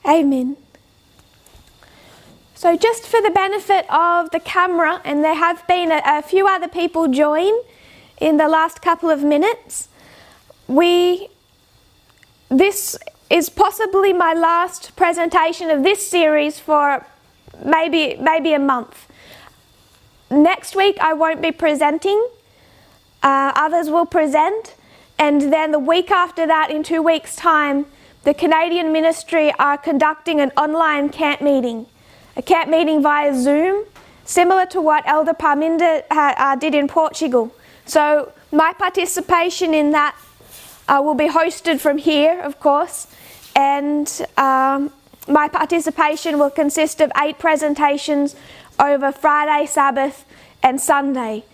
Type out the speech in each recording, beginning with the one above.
Amen. So just for the benefit of the camera, and there have been a few other people join in the last couple of minutes, this is possibly my last presentation of this series for maybe a month. Next week I won't be presenting, others will present, and then the week after that, in 2 weeks' time, the Canadian Ministry are conducting an online camp meeting. A camp meeting via Zoom, similar to what Elder Parminda did in Portugal. So my participation in that will be hosted from here, of course, and my participation will consist of 8 presentations over Friday, Sabbath, and Sunday.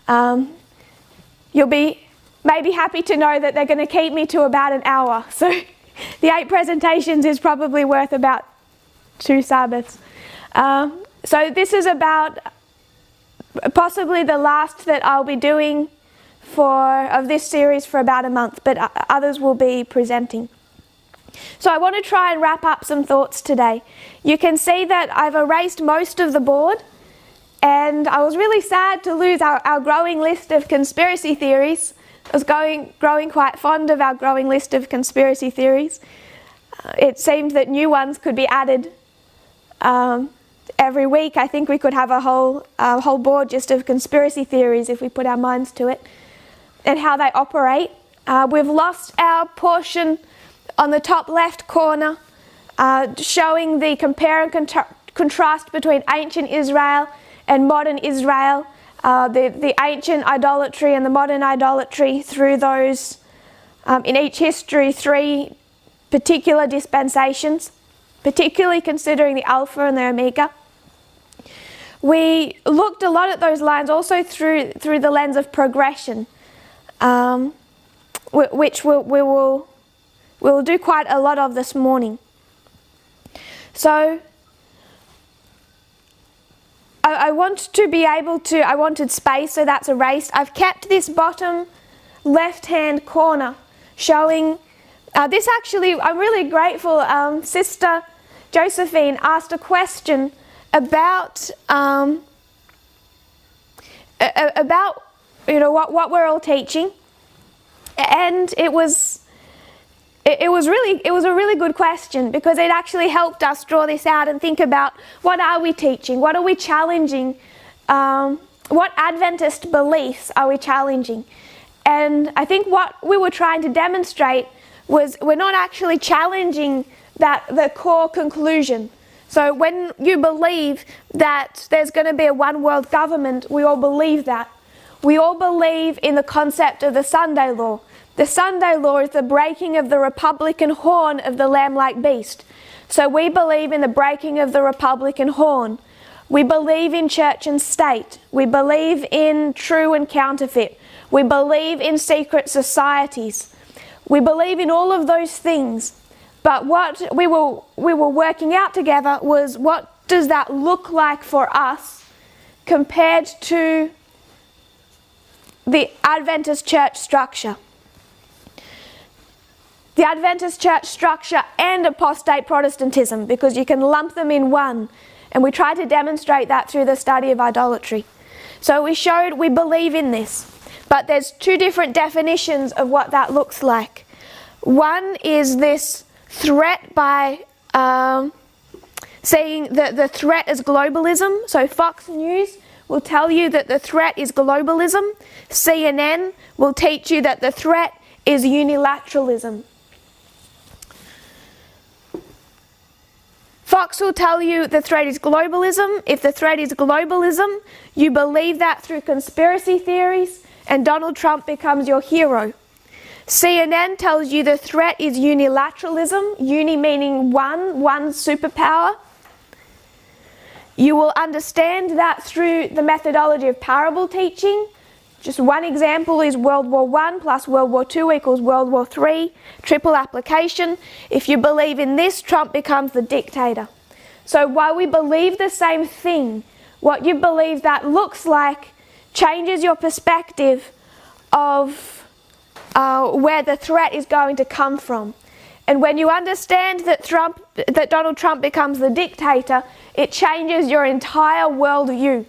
You'll be maybe happy to know that they're going to keep me to about an hour. So the 8 presentations is probably worth about 2 Sabbaths. So this is about possibly the last that I'll be doing of this series for about a month, but others will be presenting. So I want to try and wrap up some thoughts today. You can see that I've erased most of the board, and I was really sad to lose our growing list of conspiracy theories. I was growing quite fond of our growing list of conspiracy theories. It seemed that new ones could be added every week. I think we could have a whole board just of conspiracy theories if we put our minds to it and how they operate. We've lost our portion on the top left corner showing the compare and contrast between ancient Israel and modern Israel, the ancient idolatry and the modern idolatry through those, in each history, 3 particular dispensations, particularly considering the Alpha and the Omega. We looked a lot at those lines also through the lens of progression, which we'll do quite a lot of this morning. So I want to be able to, I wanted space, so that's erased. I've kept this bottom left-hand corner showing, this actually, I'm really grateful, Sister Josephine asked a question about what we're all teaching, and it was a really good question, because it actually helped us draw this out and think about what are we teaching, what are we challenging, what Adventist beliefs are we challenging. And I think what we were trying to demonstrate was we're not actually challenging the core conclusion. So when you believe that there's going to be a one world government, we all believe that. We all believe in the concept of the Sunday law. The Sunday law is the breaking of the Republican horn of the lamb-like beast. So we believe in the breaking of the Republican horn. We believe in church and state. We believe in true and counterfeit. We believe in secret societies. We believe in all of those things. But what we were working out together was, what does that look like for us compared to the Adventist church structure? The Adventist church structure and apostate Protestantism, because you can lump them in one. And we tried to demonstrate that through the study of idolatry. So we showed we believe in this. But there's 2 different definitions of what that looks like. One is this threat by saying that the threat is globalism. So Fox News will tell you that the threat is globalism. CNN will teach you that the threat is unilateralism. Fox will tell you the threat is globalism. If the threat is globalism, you believe that through conspiracy theories, and Donald Trump becomes your hero. CNN tells you the threat is unilateralism, uni meaning one superpower. You will understand that through the methodology of parable teaching. Just one example is World War I plus World War II equals World War III, triple application. If you believe in this, Trump becomes the dictator. So while we believe the same thing, what you believe that looks like changes your perspective of where the threat is going to come from. And when you understand that Donald Trump becomes the dictator, it changes your entire worldview.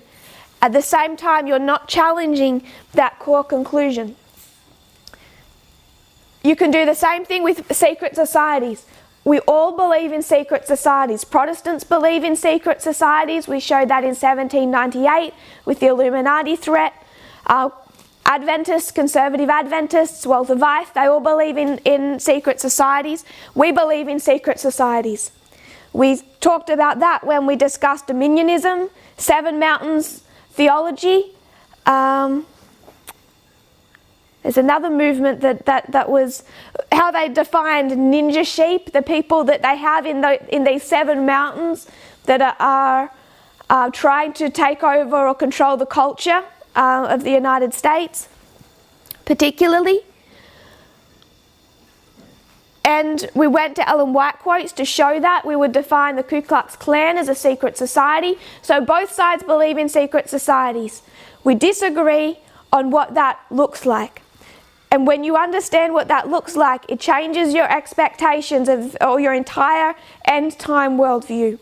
At the same time, you're not challenging that core conclusion. You can do the same thing with secret societies. We all believe in secret societies. Protestants believe in secret societies. We showed that in 1798 with the Illuminati threat. Adventists, conservative Adventists, Walter Weiss, they all believe in secret societies. We believe in secret societies. We talked about that when we discussed dominionism, Seven Mountains theology. There's another movement that was how they defined ninja sheep, the people that they have in these seven mountains that are trying to take over or control the culture of the United States, particularly. And we went to Ellen White quotes to show that. We would define the Ku Klux Klan as a secret society. So both sides believe in secret societies. We disagree on what that looks like. And when you understand what that looks like, it changes your expectations or your entire end time worldview.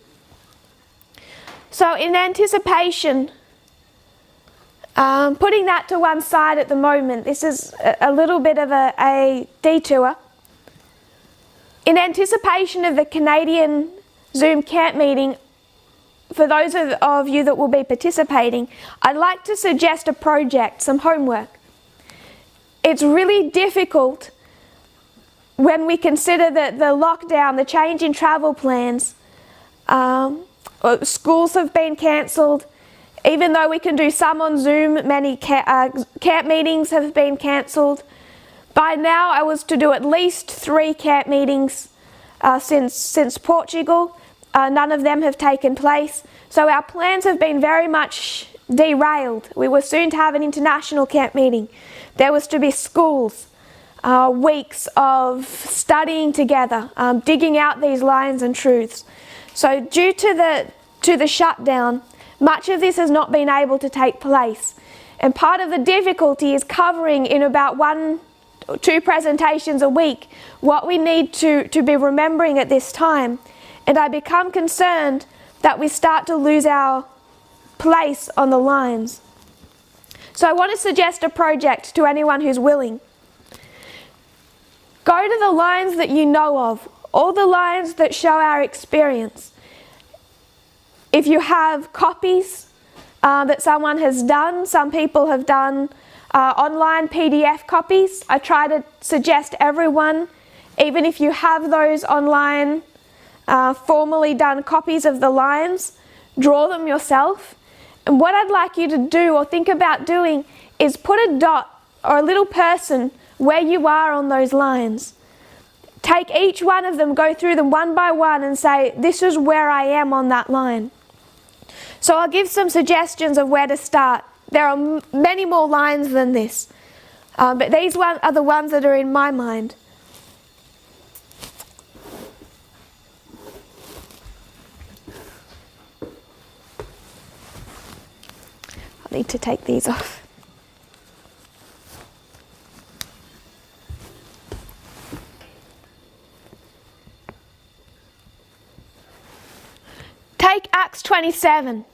So in anticipation, putting that to one side at the moment, this is a little bit of a detour. In anticipation of the Canadian Zoom camp meeting, for those of you that will be participating, I'd like to suggest a project, some homework. It's really difficult when we consider the lockdown, the change in travel plans. Schools have been cancelled. Even though we can do some on Zoom, many camp meetings have been cancelled. By now I was to do at least 3 camp meetings since Portugal. None of them have taken place. So our plans have been very much derailed. We were soon to have an international camp meeting. There was to be schools, weeks of studying together, digging out these lines and truths. So due to the shutdown, much of this has not been able to take place. And part of the difficulty is covering in about 1 or 2 presentations a week what we need to be remembering at this time. And I become concerned that we start to lose our place on the lines. So I want to suggest a project to anyone who's willing. Go to the lines that you know of, all the lines that show our experience. If you have copies that someone has done, some people have done online PDF copies. I try to suggest everyone, even if you have those online formally done copies of the lines, draw them yourself. And what I'd like you to do or think about doing is put a dot or a little person where you are on those lines. Take each one of them, go through them one by one and say, this is where I am on that line. So I'll give some suggestions of where to start. There are many more lines than this, but these are the ones that are in my mind. I need to take these off. Take Acts 27.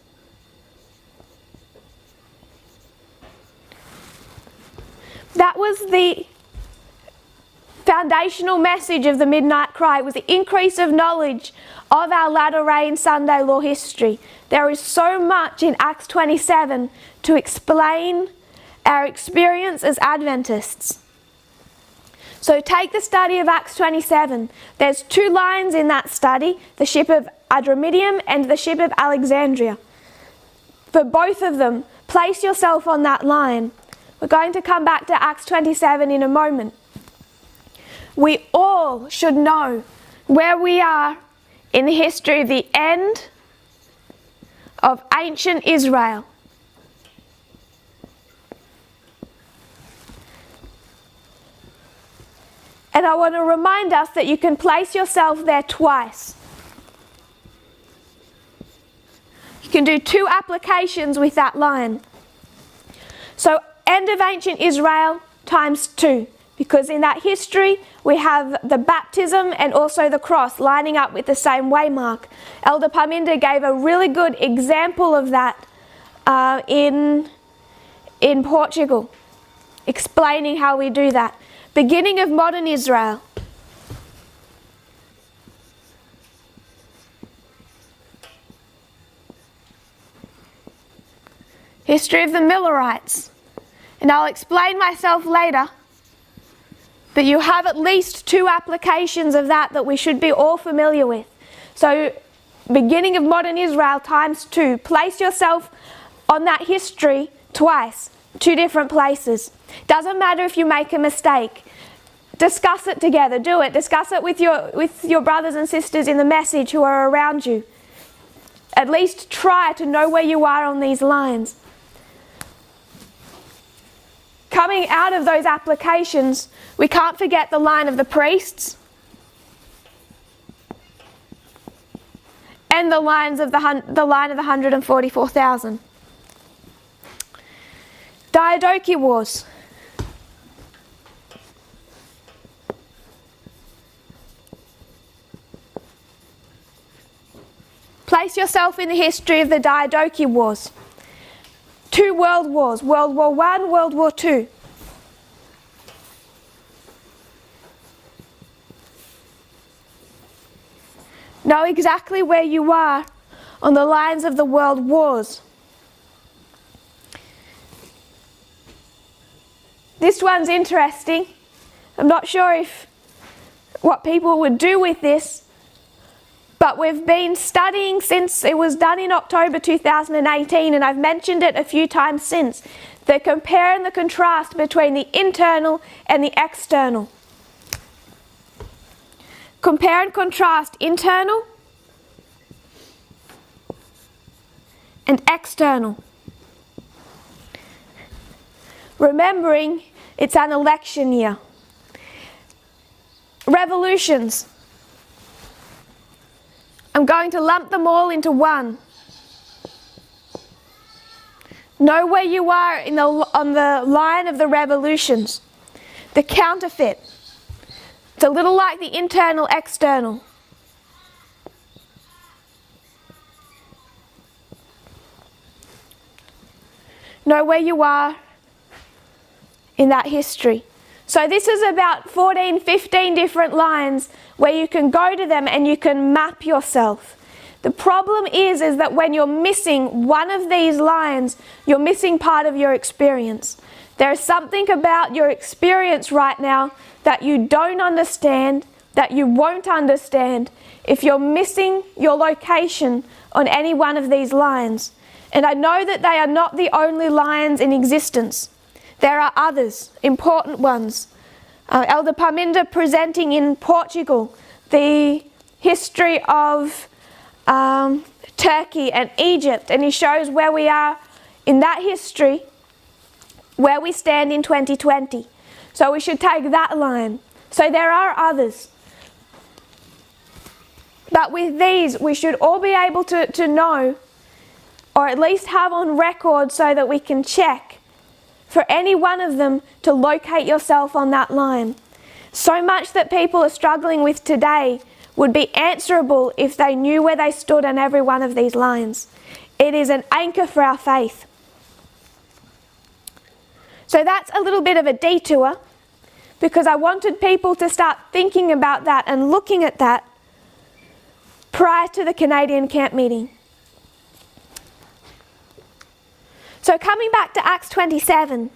That was the foundational message of the Midnight Cry. It was the increase of knowledge of our latter rain Sunday law history. There is so much in Acts 27 to explain our experience as Adventists. So take the study of Acts 27. There's 2 lines in that study, the ship of Adramyttium and the ship of Alexandria. For both of them, place yourself on that line. We're going to come back to Acts 27 in a moment. We all should know where we are in the history of the end of ancient Israel. And I want to remind us that you can place yourself there twice. You can do 2 applications with that line. So end of ancient Israel times 2, Because in that history, we have the baptism and also the cross lining up with the same waymark. Elder Parminder gave a really good example of that in Portugal, explaining how we do that. Beginning of modern Israel. History of the Millerites. And I'll explain myself later. But you have at least 2 applications of that we should be all familiar with. So, beginning of modern Israel times 2. Place yourself on that history twice. 2 different places. Doesn't matter if you make a mistake. Discuss it together. Do it. Discuss it with your brothers and sisters in the message who are around you. At least try to know where you are on these lines. Coming out of those applications, we can't forget the line of the priests and the line of the 144,000. Diadochi Wars. Place yourself in the history of the Diadochi Wars. 2 world wars, World War I, World War II. Know exactly where you are on the lines of the world wars. This one's interesting. I'm not sure what people would do with this, but we've been studying since it was done in October 2018, and I've mentioned it a few times since. The compare and the contrast between the internal and the external. Compare and contrast internal and external. Remembering it's an election year. Revolutions. I'm going to lump them all into one. Know where you are on the line of the revolutions. The counterfeit. It's a little like the internal, external. Know where you are in that history. So this is about 14, 15 different lines where you can go to them and you can map yourself. The problem is that when you're missing one of these lines, you're missing part of your experience. There is something about your experience right now that you don't understand, that you won't understand if you're missing your location on any one of these lines. And I know that they are not the only lines in existence. There are others, important ones. Elder Parminder presenting in Portugal the history of Turkey and Egypt, and he shows where we are in that history, where we stand in 2020. So we should take that line. So there are others. But with these, we should all be able to know, or at least have on record so that we can check for any one of them to locate yourself on that line. So much that people are struggling with today would be answerable if they knew where they stood on every one of these lines. It is an anchor for our faith. So that's a little bit of a detour, because I wanted people to start thinking about that and looking at that prior to the Canadian camp meeting. So coming back to Acts 27,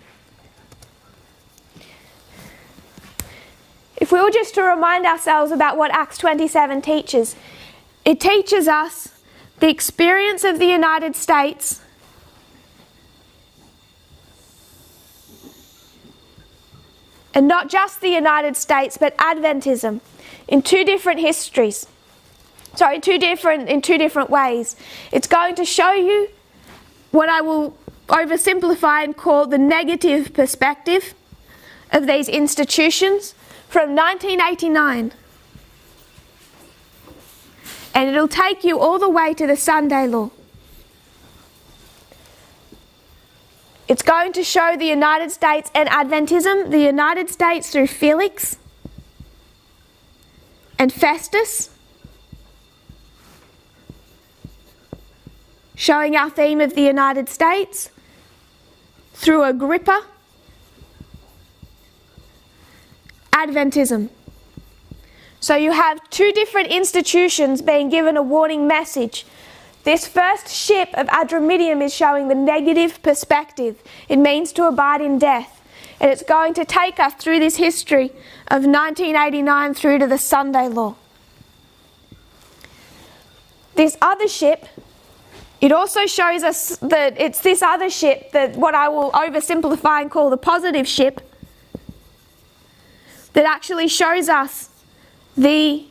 if we were just to remind ourselves about what Acts 27 teaches, it teaches us the experience of the United States and not just the United States, but Adventism in 2 different histories. Sorry, in two different ways. It's going to show you what I will oversimplify and call the negative perspective of these institutions from 1989. And it'll take you all the way to the Sunday law. It's going to show the United States and Adventism, the United States through Felix and Festus, showing our theme of the United States through Agrippa, Adventism. So you have two different institutions being given a warning message. This first ship of Adramyttium is showing the negative perspective. It means to abide in death. And it's going to take us through this history of 1989 through to the Sunday Law. This other ship, it also shows us that it's this other ship, that what I will oversimplify and call the positive ship, that actually shows us the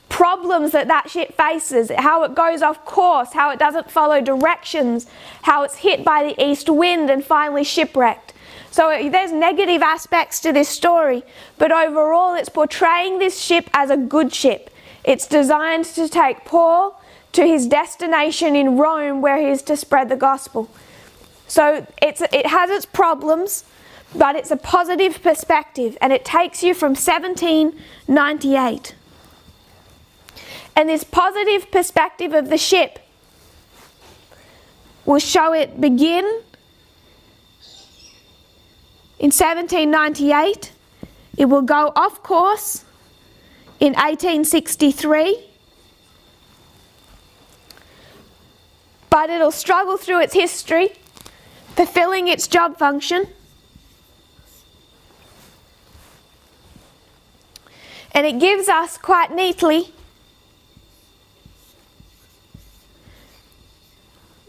problems that ship faces, how it goes off course, how it doesn't follow directions, how it's hit by the east wind and finally shipwrecked. So there's negative aspects to this story, but overall it's portraying this ship as a good ship. It's designed to take Paul to his destination in Rome, where he is to spread the gospel. So it has its problems, but it's a positive perspective, and it takes you from 1798. And this positive perspective of the ship will show it begin in 1798. It will go off course in 1863. But it'll struggle through its history, fulfilling its job function. And it gives us quite neatly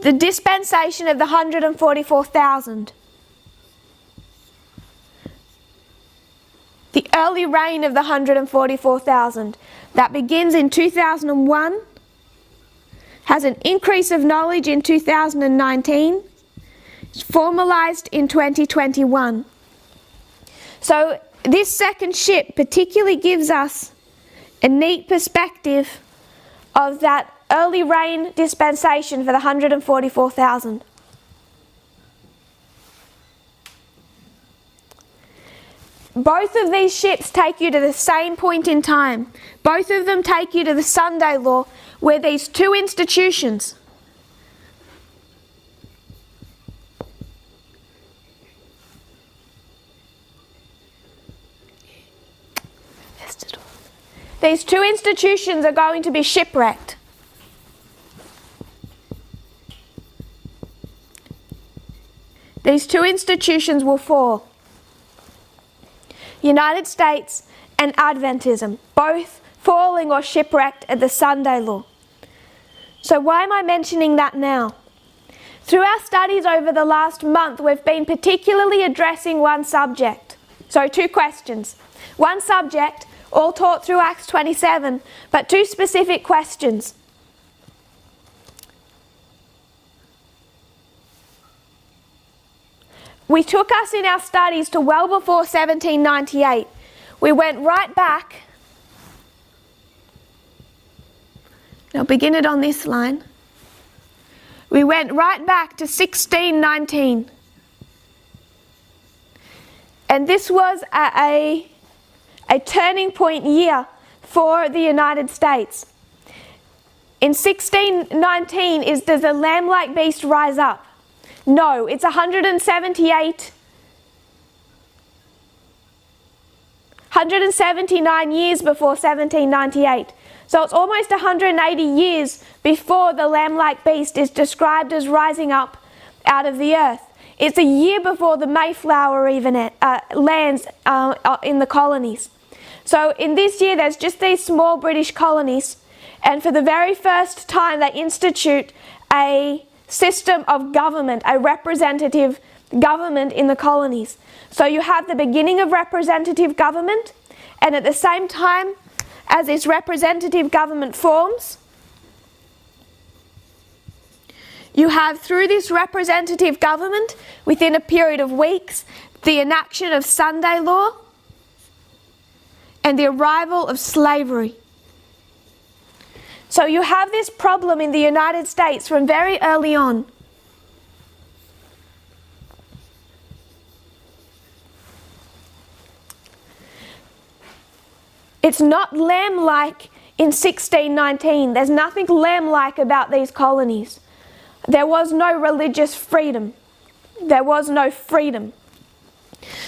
the dispensation of the 144,000. The early reign of the 144,000. That begins in 2001, has an increase of knowledge in 2019, it's formalised in 2021. So this second ship particularly gives us a neat perspective of that early reign dispensation for the 144,000. Both of these ships take you to the same point in time. Both of them take you to the Sunday Law, where these two institutions are going to be shipwrecked. These two institutions will fall. United States and Adventism, both falling or shipwrecked at the Sunday Law. So why am I mentioning that now? Through our studies over the last month, we've been particularly addressing one subject. So two questions. One subject, all taught through Acts 27, but two specific questions. We took us in our studies to well before 1798. We went right back. I'll begin it on this line. We went right back to 1619. And this was a turning point year for the United States. In 1619, does the lamb-like beast rise up? No, it's 179 years before 1798. So it's almost 180 years before the lamb-like beast is described as rising up out of the earth. It's a year before the Mayflower even lands in the colonies. So in this year, there's just these small British colonies, and for the very first time, they institute a system of government, a representative government in the colonies. So you have the beginning of representative government, and at the same time as this representative government forms, you have through this representative government, within a period of weeks, the enaction of Sunday law and the arrival of slavery. So you have this problem in the United States from very early on. It's not lamb-like in 1619. There's nothing lamb-like about these colonies. There was no religious freedom. There was no freedom.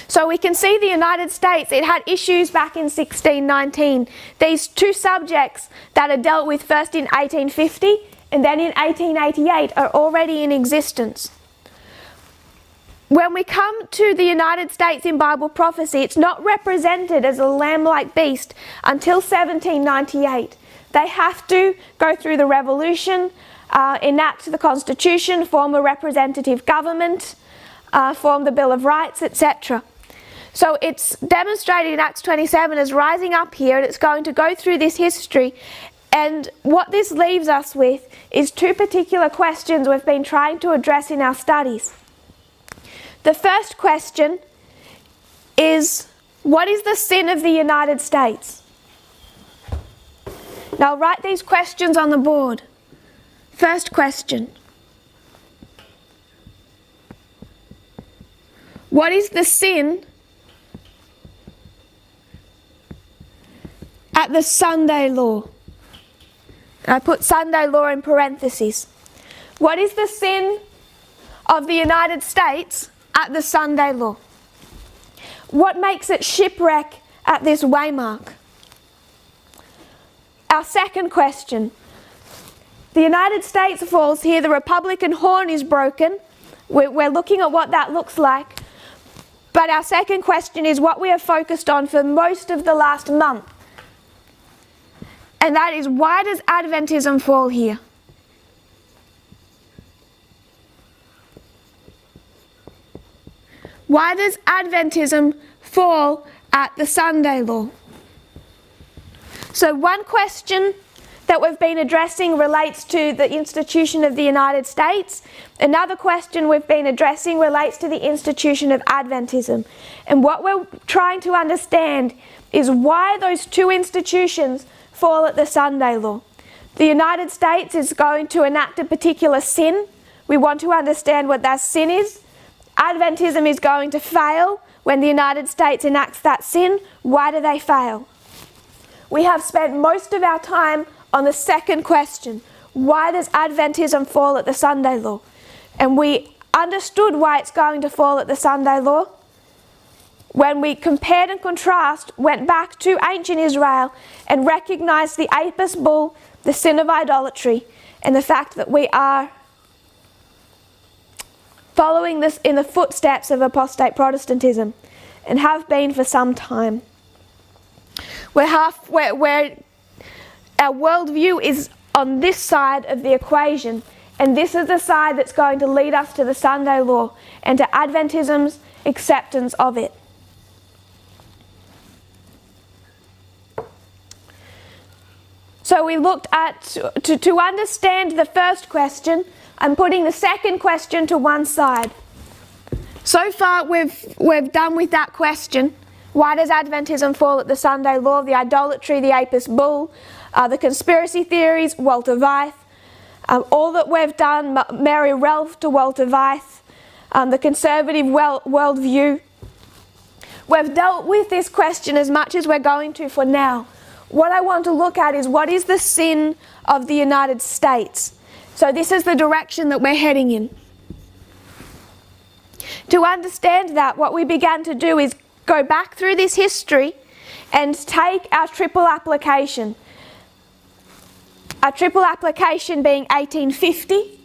So we can see the United States, it had issues back in 1619. These two subjects that are dealt with first in 1850 and then in 1888 are already in existence. When we come to the United States in Bible prophecy, it's not represented as a lamb-like beast until 1798. They have to go through the revolution, enact the Constitution, form a representative government, form the Bill of Rights, etc. So it's demonstrated in Acts 27 as rising up here, and it's going to go through this history. And what this leaves us with is two particular questions we've been trying to address in our studies. The first question is, what is the sin of the United States? Now write these questions on the board. First question. What is the sin at the Sunday law? I put Sunday law in parentheses. What is the sin of the United States at the Sunday law? What makes it shipwreck at this waymark? Our second question. The United States falls here, the Republican horn is broken. We're looking at what that looks like. But our second question is what we have focused on for most of the last month. And that is, why does Adventism fall here? Why does Adventism fall at the Sunday law? So one question that we've been addressing relates to the institution of the United States. Another question we've been addressing relates to the institution of Adventism. And what we're trying to understand is why those two institutions fall at the Sunday law. The United States is going to enact a particular sin. We want to understand what that sin is. Adventism is going to fail when the United States enacts that sin. Why do they fail? We have spent most of our time on the second question, why does Adventism fall at the Sunday law? And we understood why it's going to fall at the Sunday law when we compared and contrast, went back to ancient Israel and recognized the Apis bull, the sin of idolatry, and the fact that we are following this in the footsteps of apostate Protestantism and have been for some time. Our worldview is on this side of the equation, and this is the side that's going to lead us to the Sunday law and to Adventism's acceptance of it. So we looked at, to understand the first question, I'm putting the second question to one side. So far we've done with that question. Why does Adventism fall at the Sunday law? The idolatry, the Apis bull, the conspiracy theories, Walter Weiss, all that we've done, Mary Relf to Walter Weiss, the conservative worldview. We've dealt with this question as much as we're going to for now. What I want to look at is, what is the sin of the United States? So this is the direction that we're heading in. To understand that, what we began to do is go back through this history and take our triple application. Our triple application being 1850,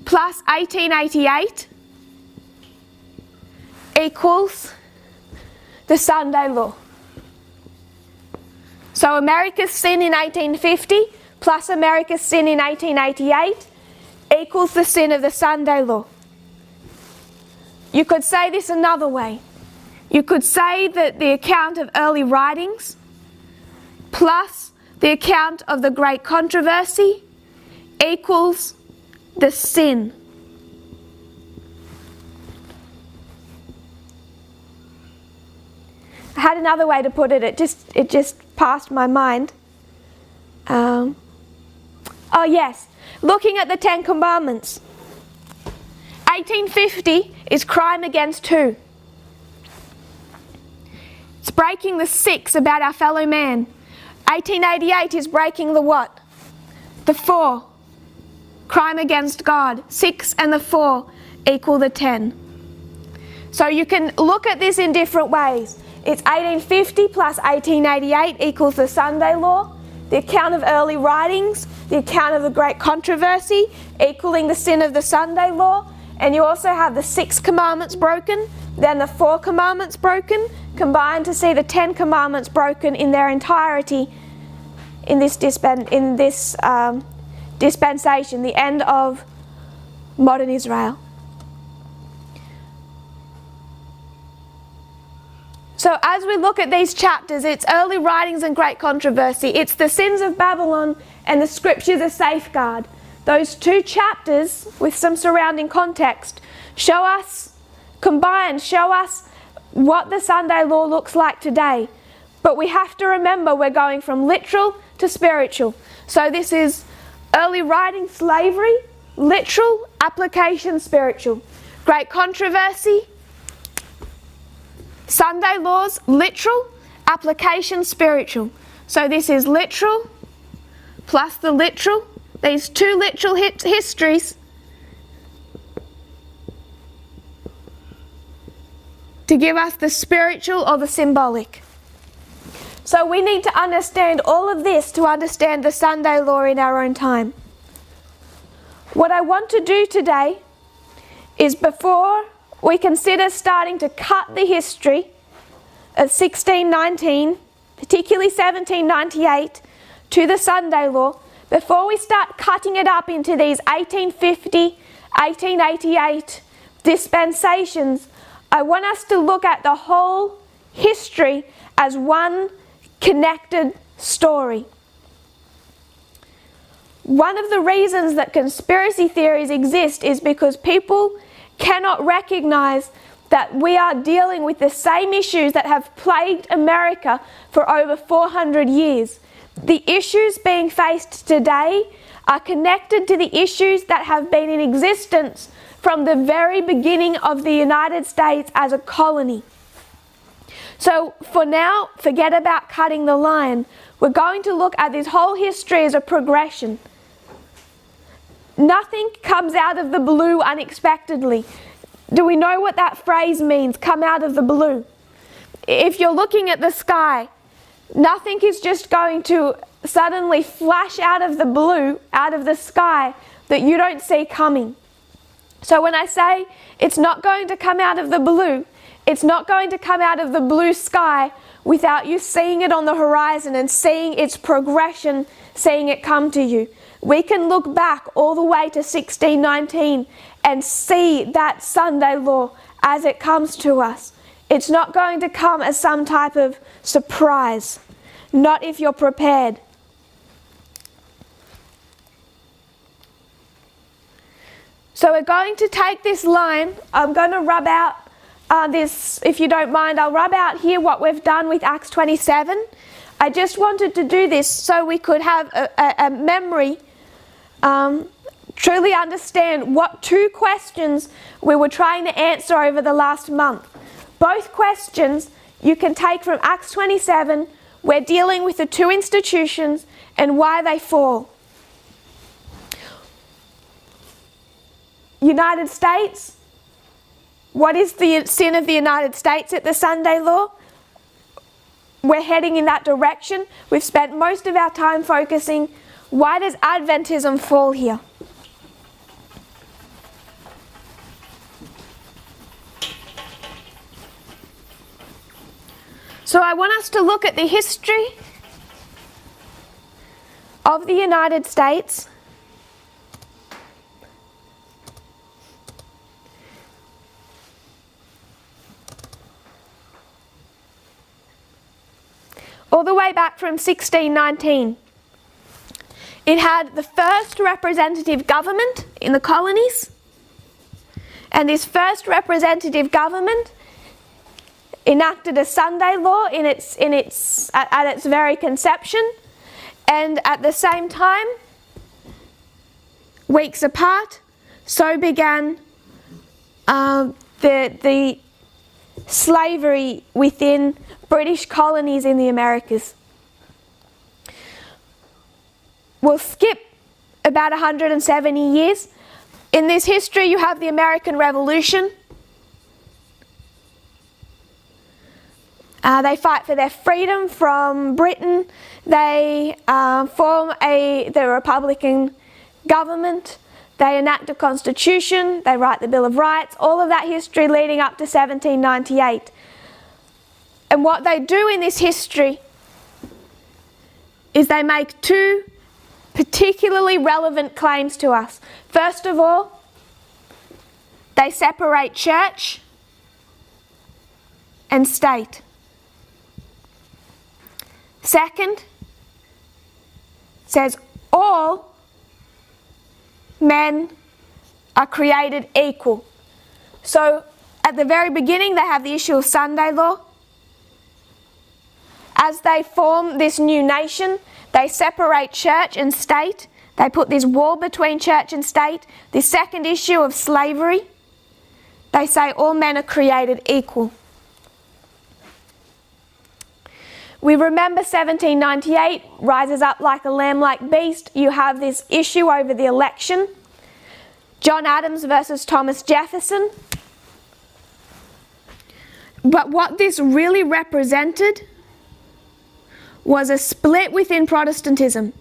plus 1888 equals the Sunday law. So America's sin in 1850 plus America's sin in 1888 equals the sin of the Sunday law. You could say this another way. You could say that the account of early writings plus the account of the great controversy equals the sin. I had another way to put it. It just passed my mind. Oh yes, looking at the Ten Commandments. 1850 is crime against who? It's breaking the 6 about our fellow man. 1888 is breaking the what? The 4. Crime against God. 6 and the 4 equal the 10. So you can look at this in different ways. It's 1850 plus 1888 equals the Sunday law, the account of early writings, the account of the great controversy, equaling the sin of the Sunday law, and you also have the 6 commandments broken, then the 4 commandments broken, combined to see the 10 commandments broken in their entirety in this dispensation, the end of modern Israel. So as we look at these chapters, it's early writings and great controversy. It's the sins of Babylon and the scriptures a safeguard. Those 2 chapters with some surrounding context show us what the Sunday law looks like today. But we have to remember we're going from literal to spiritual. So this is early writing, slavery, literal, application, spiritual. Great controversy, Sunday laws, literal, application, spiritual. So this is literal plus the literal. These 2 literal histories to give us the spiritual or the symbolic. So we need to understand all of this to understand the Sunday law in our own time. What I want to do today is, before we consider starting to cut the history of 1619, particularly 1798, to the Sunday law, before we start cutting it up into these 1850, 1888 dispensations, I want us to look at the whole history as one connected story. One of the reasons that conspiracy theories exist is because people cannot recognize that we are dealing with the same issues that have plagued America for over 400 years. The issues being faced today are connected to the issues that have been in existence from the very beginning of the United States as a colony. So for now, forget about cutting the line. We're going to look at this whole history as a progression. Nothing comes out of the blue unexpectedly. Do we know what that phrase means, come out of the blue? If you're looking at the sky, nothing is just going to suddenly flash out of the blue, out of the sky, that you don't see coming. So when I say it's not going to come out of the blue, it's not going to come out of the blue sky without you seeing it on the horizon and seeing its progression, seeing it come to you. We can look back all the way to 1619 and see that Sunday law as it comes to us. It's not going to come as some type of surprise, not if you're prepared. So we're going to take this line. I'm going to rub out this, if you don't mind, I'll rub out here what we've done with Acts 27. I just wanted to do this so we could have a memory, truly understand what 2 questions we were trying to answer over the last month. Both questions you can take from Acts 27. We're dealing with the 2 institutions and why they fall. United States. What is the sin of the United States at the Sunday law? We're heading in that direction. We've spent most of our time focusing, why does Adventism fall here? So I want us to look at the history of the United States all the way back from 1619. It had the first representative government in the colonies, and this first representative government enacted a Sunday law at its very conception, and at the same time, weeks apart, so began the slavery within British colonies in the Americas. We'll skip about 170 years. In this history, you have the American Revolution. They fight for their freedom from Britain. They form the Republican government. They enact a constitution. They write the Bill of Rights. All of that history leading up to 1798. And what they do in this history is they make two particularly relevant claims to us. First of all, they separate church and state. Second, says all men are created equal. So at the very beginning they have the issue of Sunday law. As they form this new nation, they separate church and state. They put this wall between church and state. The second issue of slavery, they say all men are created equal. We remember 1798 rises up like a lamb like beast. You have this issue over the election. John Adams versus Thomas Jefferson. But what this really represented was a split within Protestantism.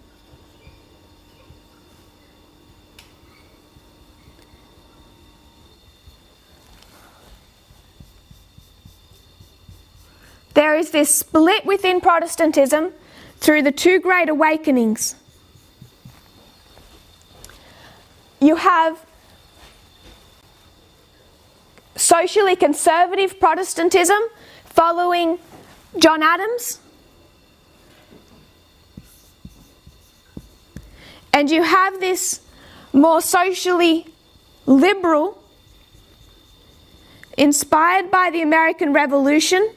There is this split within Protestantism through the two great awakenings. You have socially conservative Protestantism following John Adams, and you have this more socially liberal, inspired by the American Revolution,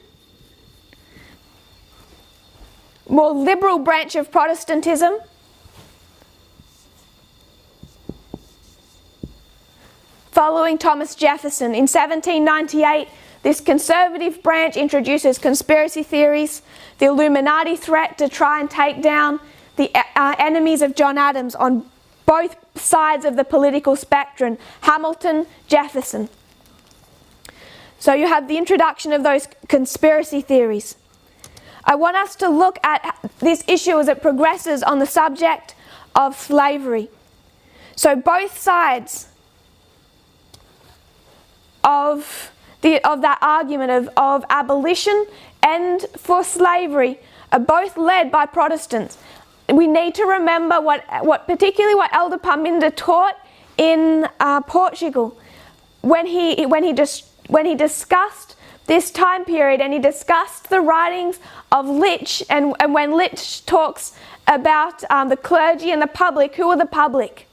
more liberal branch of Protestantism, following Thomas Jefferson. In 1798, this conservative branch introduces conspiracy theories, the Illuminati threat to try and take down the enemies of John Adams on both sides of the political spectrum, Hamilton, Jefferson. So you have the introduction of those conspiracy theories. I want us to look at this issue as it progresses on the subject of slavery. So both sides of that argument of abolition and for slavery are both led by Protestants. We need to remember particularly what Elder Parminder taught in Portugal when he discussed this time period, and he discussed the writings of Lich, and when Lich talks about the clergy and the public. Who are the public?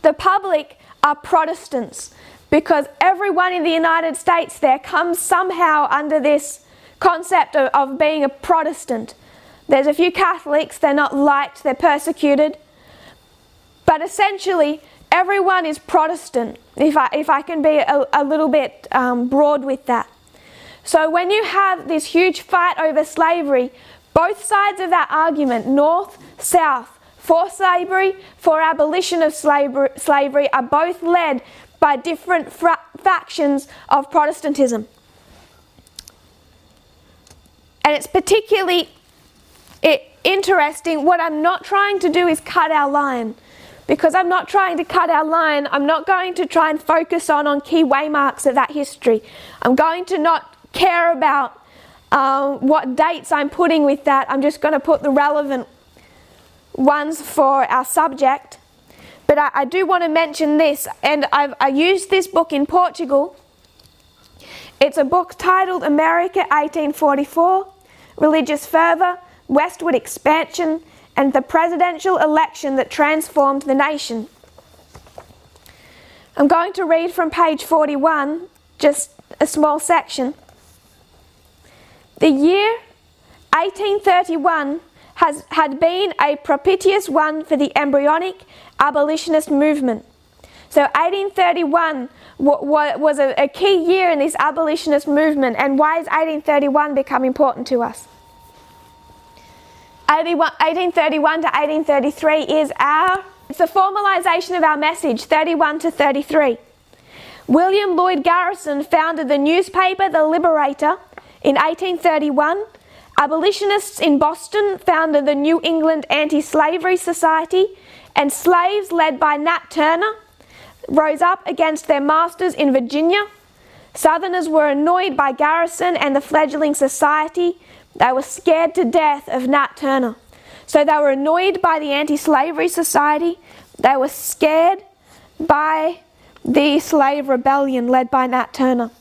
The public are Protestants, because everyone in the United States there comes somehow under this concept of being a Protestant. There's a few Catholics, they're not liked, they're persecuted, but essentially everyone is Protestant, if I can be a little bit broad with that. So when you have this huge fight over slavery, both sides of that argument, north, south, for slavery, for abolition of slavery, are both led by different factions of Protestantism. And it's particularly interesting. What I'm not trying to do is cut our line. Because I'm not trying to cut our line, I'm not going to try and focus on key waymarks of that history. I'm going to not care about what dates I'm putting with that. I'm just going to put the relevant ones for our subject. But I do want to mention this, and I used this book in Portugal. It's a book titled America 1844, Religious Fervour, Westward Expansion, and the Presidential Election that Transformed the Nation. I'm going to read from page 41, just a small section. The year 1831 had been a propitious one for the embryonic abolitionist movement. So 1831 was a key year in this abolitionist movement. And why is 1831 become important to us? 1831 to 1833 is it's the formalization of our message, 31 to 33. William Lloyd Garrison founded the newspaper The Liberator in 1831. Abolitionists in Boston founded the New England Anti-Slavery Society, and slaves led by Nat Turner rose up against their masters in Virginia. Southerners were annoyed by Garrison and the fledgling society. They were scared to death of Nat Turner. So they were annoyed by the Anti-Slavery Society. They were scared by the slave rebellion led by Nat Turner.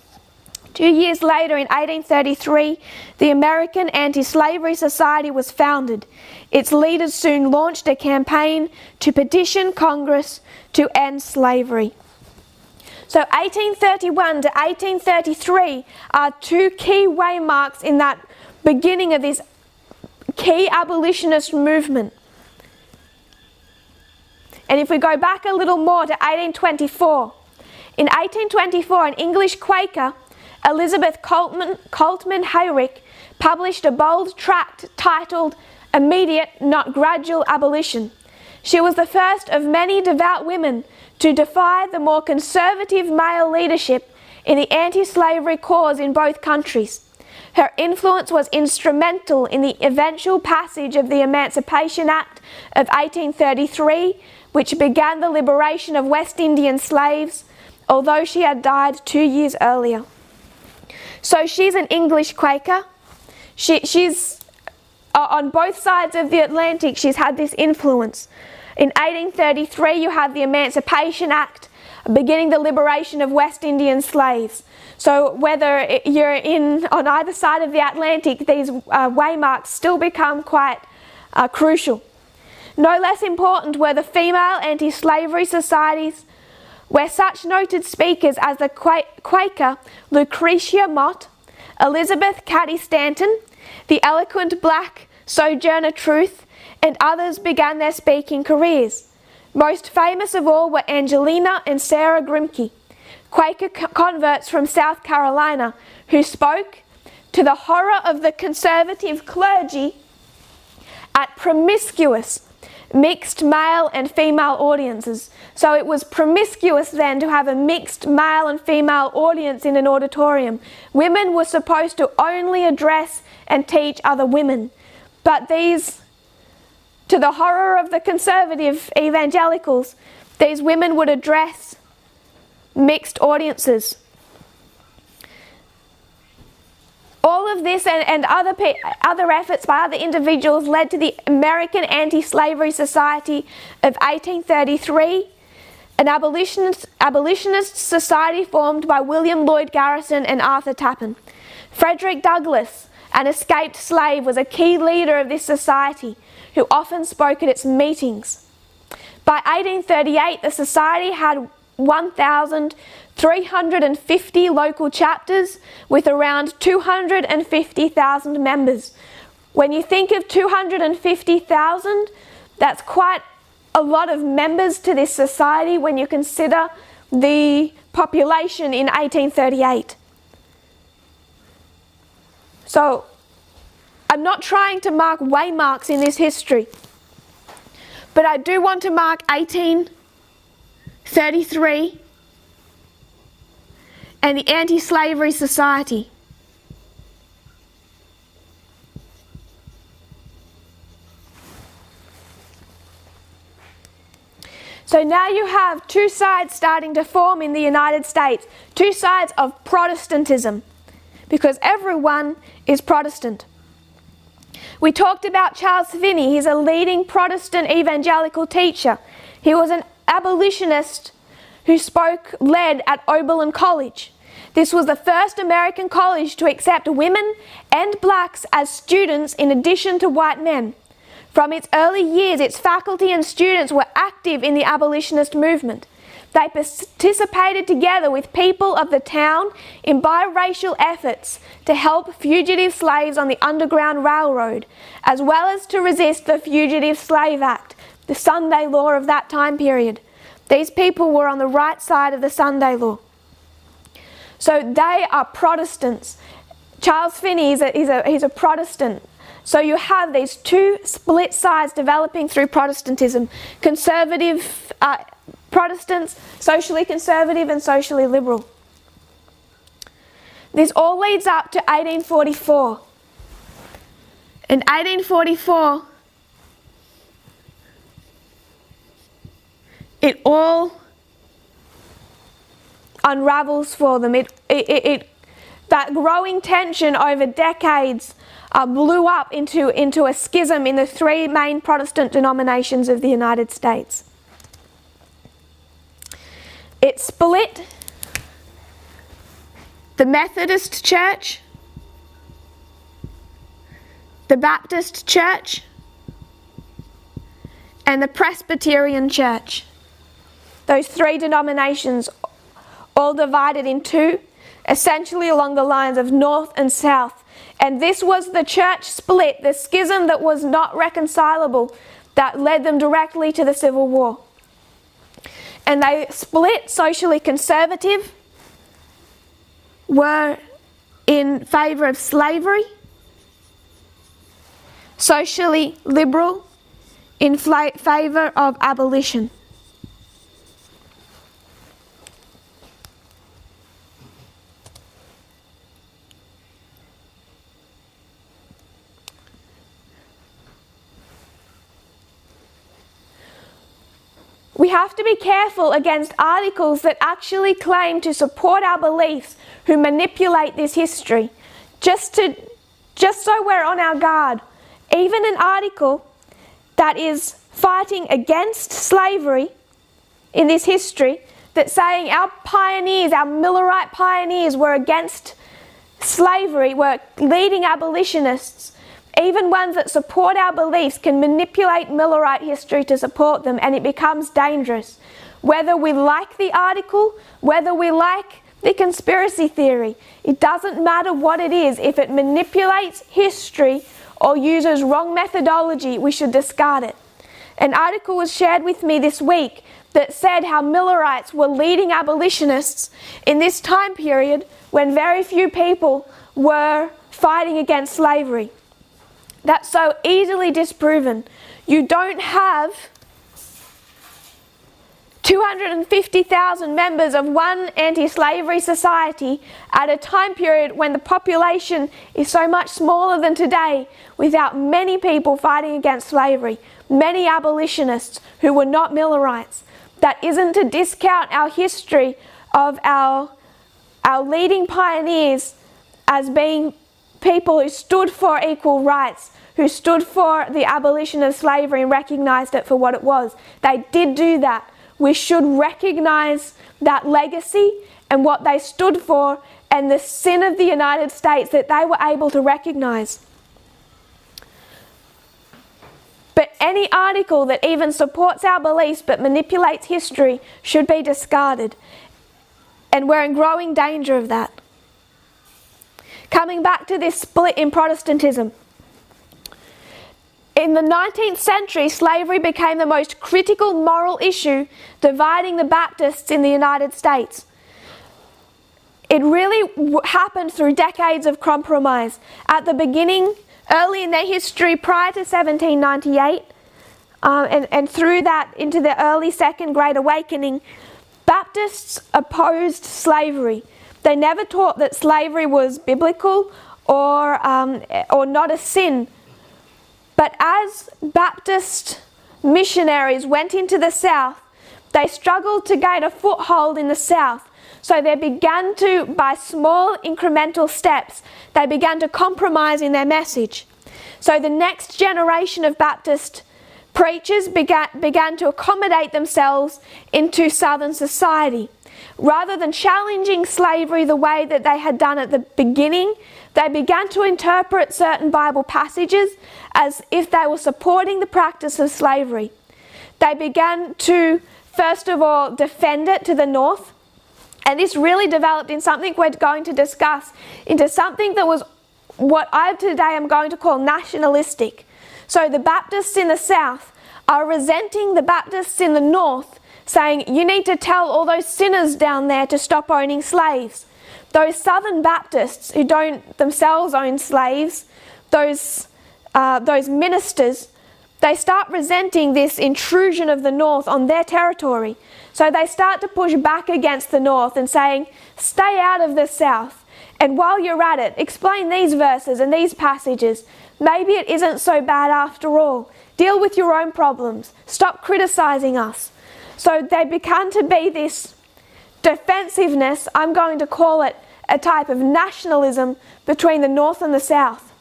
2 years later, in 1833, the American Anti-Slavery Society was founded. Its leaders soon launched a campaign to petition Congress to end slavery. So 1831 to 1833 are two key waymarks in that beginning of this key abolitionist movement. And if we go back a little more to 1824, in 1824 an English Quaker, Elizabeth Coltman Hayrick, published a bold tract titled Immediate, Not Gradual Abolition. She was the first of many devout women to defy the more conservative male leadership in the anti-slavery cause in both countries. Her influence was instrumental in the eventual passage of the Emancipation Act of 1833, which began the liberation of West Indian slaves, although she had died 2 years earlier. So she's an English Quaker. She's on both sides of the Atlantic, she's had this influence. In 1833, you have the Emancipation Act, beginning the liberation of West Indian slaves. So whether you're on either side of the Atlantic, these waymarks still become quite crucial. No less important were the female anti-slavery societies, where such noted speakers as the Quaker Lucretia Mott, Elizabeth Cady Stanton, the eloquent black Sojourner Truth, and others began their speaking careers. Most famous of all were Angelina and Sarah Grimke, Quaker converts from South Carolina, who spoke to the horror of the conservative clergy at promiscuous mixed male and female audiences. So it was promiscuous then to have a mixed male and female audience in an auditorium. Women were supposed to only address and teach other women. But these, to the horror of the conservative evangelicals, these women would address mixed audiences. All of this and other efforts by other individuals led to the American Anti-Slavery Society of 1833, an abolitionist society formed by William Lloyd Garrison and Arthur Tappan. Frederick Douglass, an escaped slave, was a key leader of this society, who often spoke at its meetings. By 1838, the society had 1,350 local chapters with around 250,000 members. When you think of 250,000, that's quite a lot of members to this society when you consider the population in 1838. So, I'm not trying to mark waymarks in this history, but I do want to mark 1833 and the Anti-Slavery Society. So now you have two sides starting to form in the United States, two sides of Protestantism, because everyone is Protestant. We talked about Charles Finney. He's a leading Protestant evangelical teacher. He was an abolitionist who led at Oberlin College. This was the first American college to accept women and blacks as students in addition to white men. From its early years, its faculty and students were active in the abolitionist movement. They participated together with people of the town in biracial efforts to help fugitive slaves on the Underground Railroad, as well as to resist the Fugitive Slave Act, the Sunday law of that time period. These people were on the right side of the Sunday law. So they are Protestants. Charles Finney he's a Protestant. So you have these two split sides developing through Protestantism. Conservative Protestants, socially conservative and socially liberal. This all leads up to 1844. In 1844, it all unravels for them. That growing tension over decades blew up into a schism in the three main Protestant denominations of the United States. It split the Methodist Church, the Baptist Church, and the Presbyterian Church. Those three denominations all divided in two, essentially along the lines of north and south. And this was the church split, the schism that was not reconcilable, that led them directly to the Civil War. And they split. Socially conservative were in favour of slavery, socially liberal in favour of abolition. We have to be careful against articles that actually claim to support our beliefs, who manipulate this history, just so we're on our guard. Even an article that is fighting against slavery in this history, that's saying our pioneers, our Millerite pioneers were against slavery, were leading abolitionists, even ones that support our beliefs can manipulate Millerite history to support them, and it becomes dangerous. Whether we like the article, whether we like the conspiracy theory, it doesn't matter what it is. If it manipulates history or uses wrong methodology, we should discard it. An article was shared with me this week that said how Millerites were leading abolitionists in this time period when very few people were fighting against slavery. That's so easily disproven. You don't have 250,000 members of one anti-slavery society at a time period when the population is so much smaller than today, without many people fighting against slavery, many abolitionists who were not Millerites. That isn't to discount our history of our leading pioneers as being people who stood for equal rights, who stood for the abolition of slavery and recognised it for what it was. They did do that. We should recognise that legacy and what they stood for, and the sin of the United States that they were able to recognise. But any article that even supports our beliefs but manipulates history should be discarded. And we're in growing danger of that. Coming back to this split in Protestantism. In the 19th century, slavery became the most critical moral issue dividing the Baptists in the United States. It really happened through decades of compromise. At the beginning, early in their history, prior to 1798, and through that into the early Second Great Awakening, Baptists opposed slavery. They never taught that slavery was biblical or not a sin. But as Baptist missionaries went into the South, they struggled to gain a foothold in the South. So they began to, by small incremental steps, they began to compromise in their message. So the next generation of Baptist preachers began to accommodate themselves into Southern society. Rather than challenging slavery the way that they had done at the beginning, they began to interpret certain Bible passages as if they were supporting the practice of slavery. They began to, first of all, defend it to the north. And this really developed in something we're going to discuss, into something that was what I today am going to call nationalistic. So the Baptists in the South are resenting the Baptists in the North, saying, you need to tell all those sinners down there to stop owning slaves. Those Southern Baptists who don't themselves own slaves, those ministers, they start resenting this intrusion of the North on their territory. So they start to push back against the North and saying, stay out of the South. And while you're at it, explain these verses and these passages. Maybe it isn't so bad after all. Deal with your own problems. Stop criticizing us. So they began to be this defensiveness, I'm going to call it a type of nationalism between the North and the South.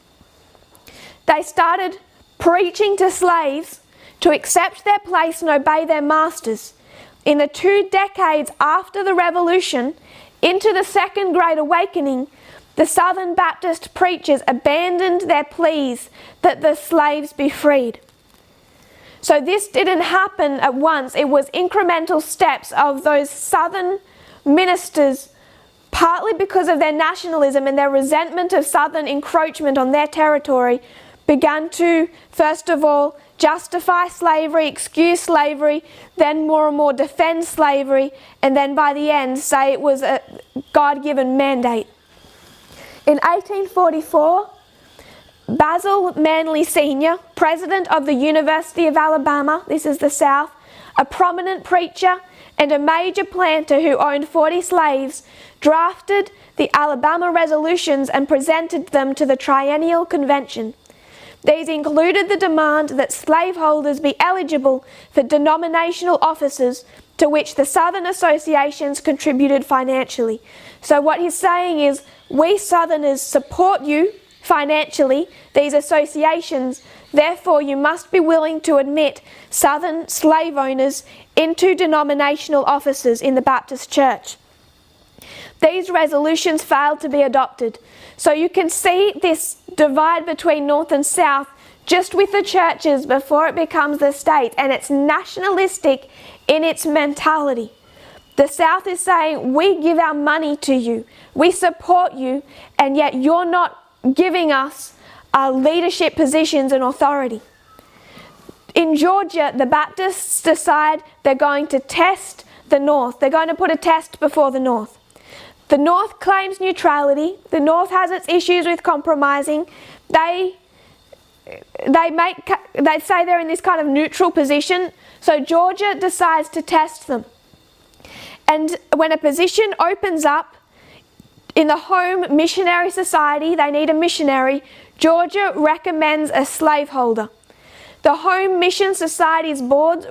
They started preaching to slaves to accept their place and obey their masters. In the 2 decades after the Revolution, into the Second Great Awakening, the Southern Baptist preachers abandoned their pleas that the slaves be freed. So this didn't happen at once. It was incremental steps of those Southern ministers, partly because of their nationalism and their resentment of Southern encroachment on their territory, began to, first of all, justify slavery, excuse slavery, then more and more defend slavery, and then by the end say it was a God-given mandate. In 1844, Basil Manley Sr., president of the University of Alabama, this is the South, a prominent preacher and a major planter who owned 40 slaves, drafted the Alabama Resolutions and presented them to the Triennial Convention. These included the demand that slaveholders be eligible for denominational offices to which the Southern associations contributed financially. So what he's saying is, we Southerners support you financially, these associations, therefore you must be willing to admit Southern slave owners into denominational offices in the Baptist Church. These resolutions failed to be adopted. So you can see this divide between North and South just with the churches before it becomes the state, and it's nationalistic in its mentality. The South is saying, we give our money to you, we support you, and yet you're not giving us leadership positions and authority. In Georgia, the Baptists decide they're going to test the North. They're going to put a test before the North. The North claims neutrality. The North has its issues with compromising. They say they're in this kind of neutral position. So Georgia decides to test them. And when a position opens up in the Home Missionary Society, they need a missionary, Georgia recommends a slaveholder. The Home Mission Society's board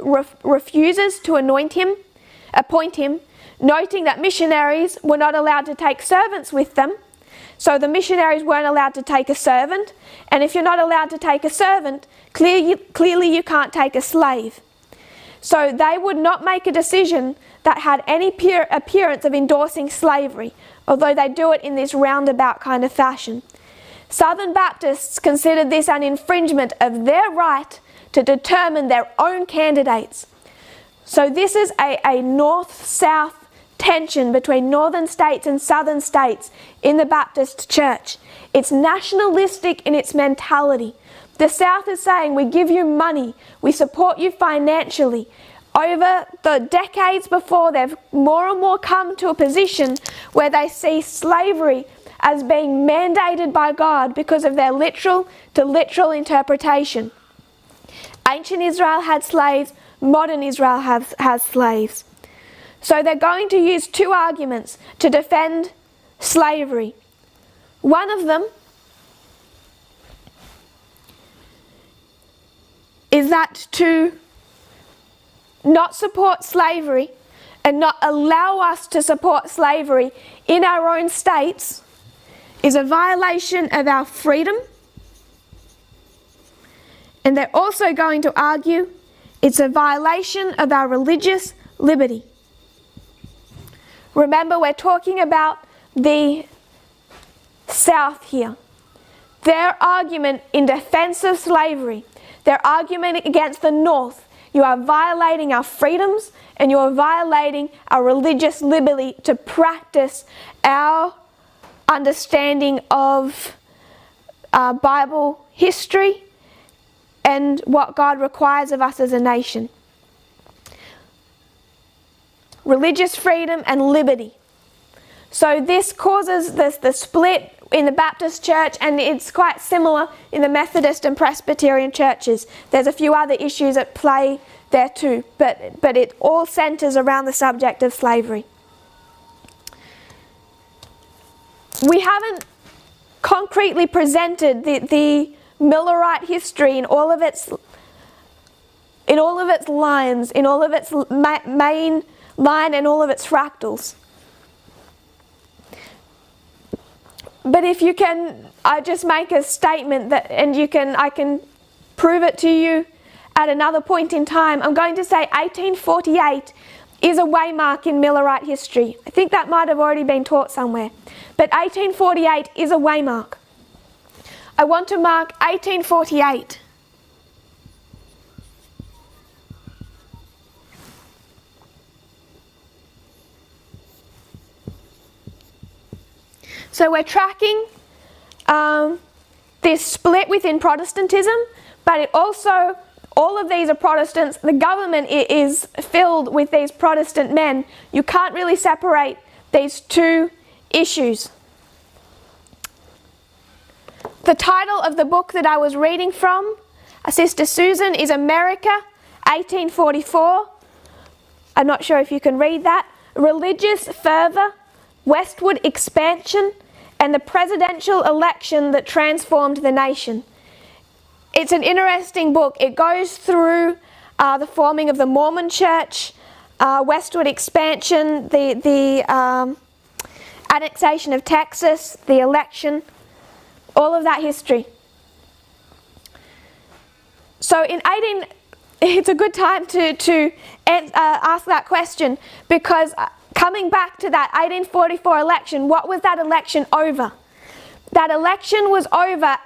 refuses to appoint him, noting that missionaries were not allowed to take servants with them. So the missionaries weren't allowed to take a servant, and if you're not allowed to take a servant, clearly you can't take a slave. So they would not make a decision that had any appearance of endorsing slavery, although they do it in this roundabout kind of fashion. Southern Baptists considered this an infringement of their right to determine their own candidates. So this is a north-south tension between northern states and southern states in the Baptist church. It's nationalistic in its mentality. The South is saying, we give you money, we support you financially. Over the decades before, they've more and more come to a position where they see slavery as being mandated by God because of their literal to literal interpretation. Ancient Israel had slaves, modern Israel has slaves. So they're going to use two arguments to defend slavery. One of them is that to not support slavery and not allow us to support slavery in our own states is a violation of our freedom. And they're also going to argue it's a violation of our religious liberty. Remember, we're talking about the South here. Their argument in defense of slavery, their argument against the North, you are violating our freedoms and you are violating our religious liberty to practice our understanding of Bible history and what God requires of us as a nation. religious freedom, and liberty. So this causes the split in the Baptist church, and it's quite similar in the Methodist and Presbyterian churches. There's a few other issues at play there too, but it all centers around the subject of slavery. We haven't concretely presented the Millerite history in all of its lines, in all of its main line, and all of its fractals. But if you can, I just make a statement that, and I can prove it to you at another point in time. I'm going to say 1848 is a waymark in Millerite history. I think that might have already been taught somewhere. But 1848 is a waymark. I want to mark 1848. So we're tracking this split within Protestantism, but it also, all of these are Protestants. The government is filled with these Protestant men. You can't really separate these two issues. The title of the book that I was reading from, Sister Susan, is America, 1844. I'm not sure if you can read that. Religious Fervor, Westward Expansion, and the Presidential Election that Transformed the Nation. It's an interesting book. It goes through the forming of the Mormon Church, westward expansion, the annexation of Texas, the election, all of that history. So it's a good time to ask that question, because coming back to that 1844 election, what was that election over? That election was over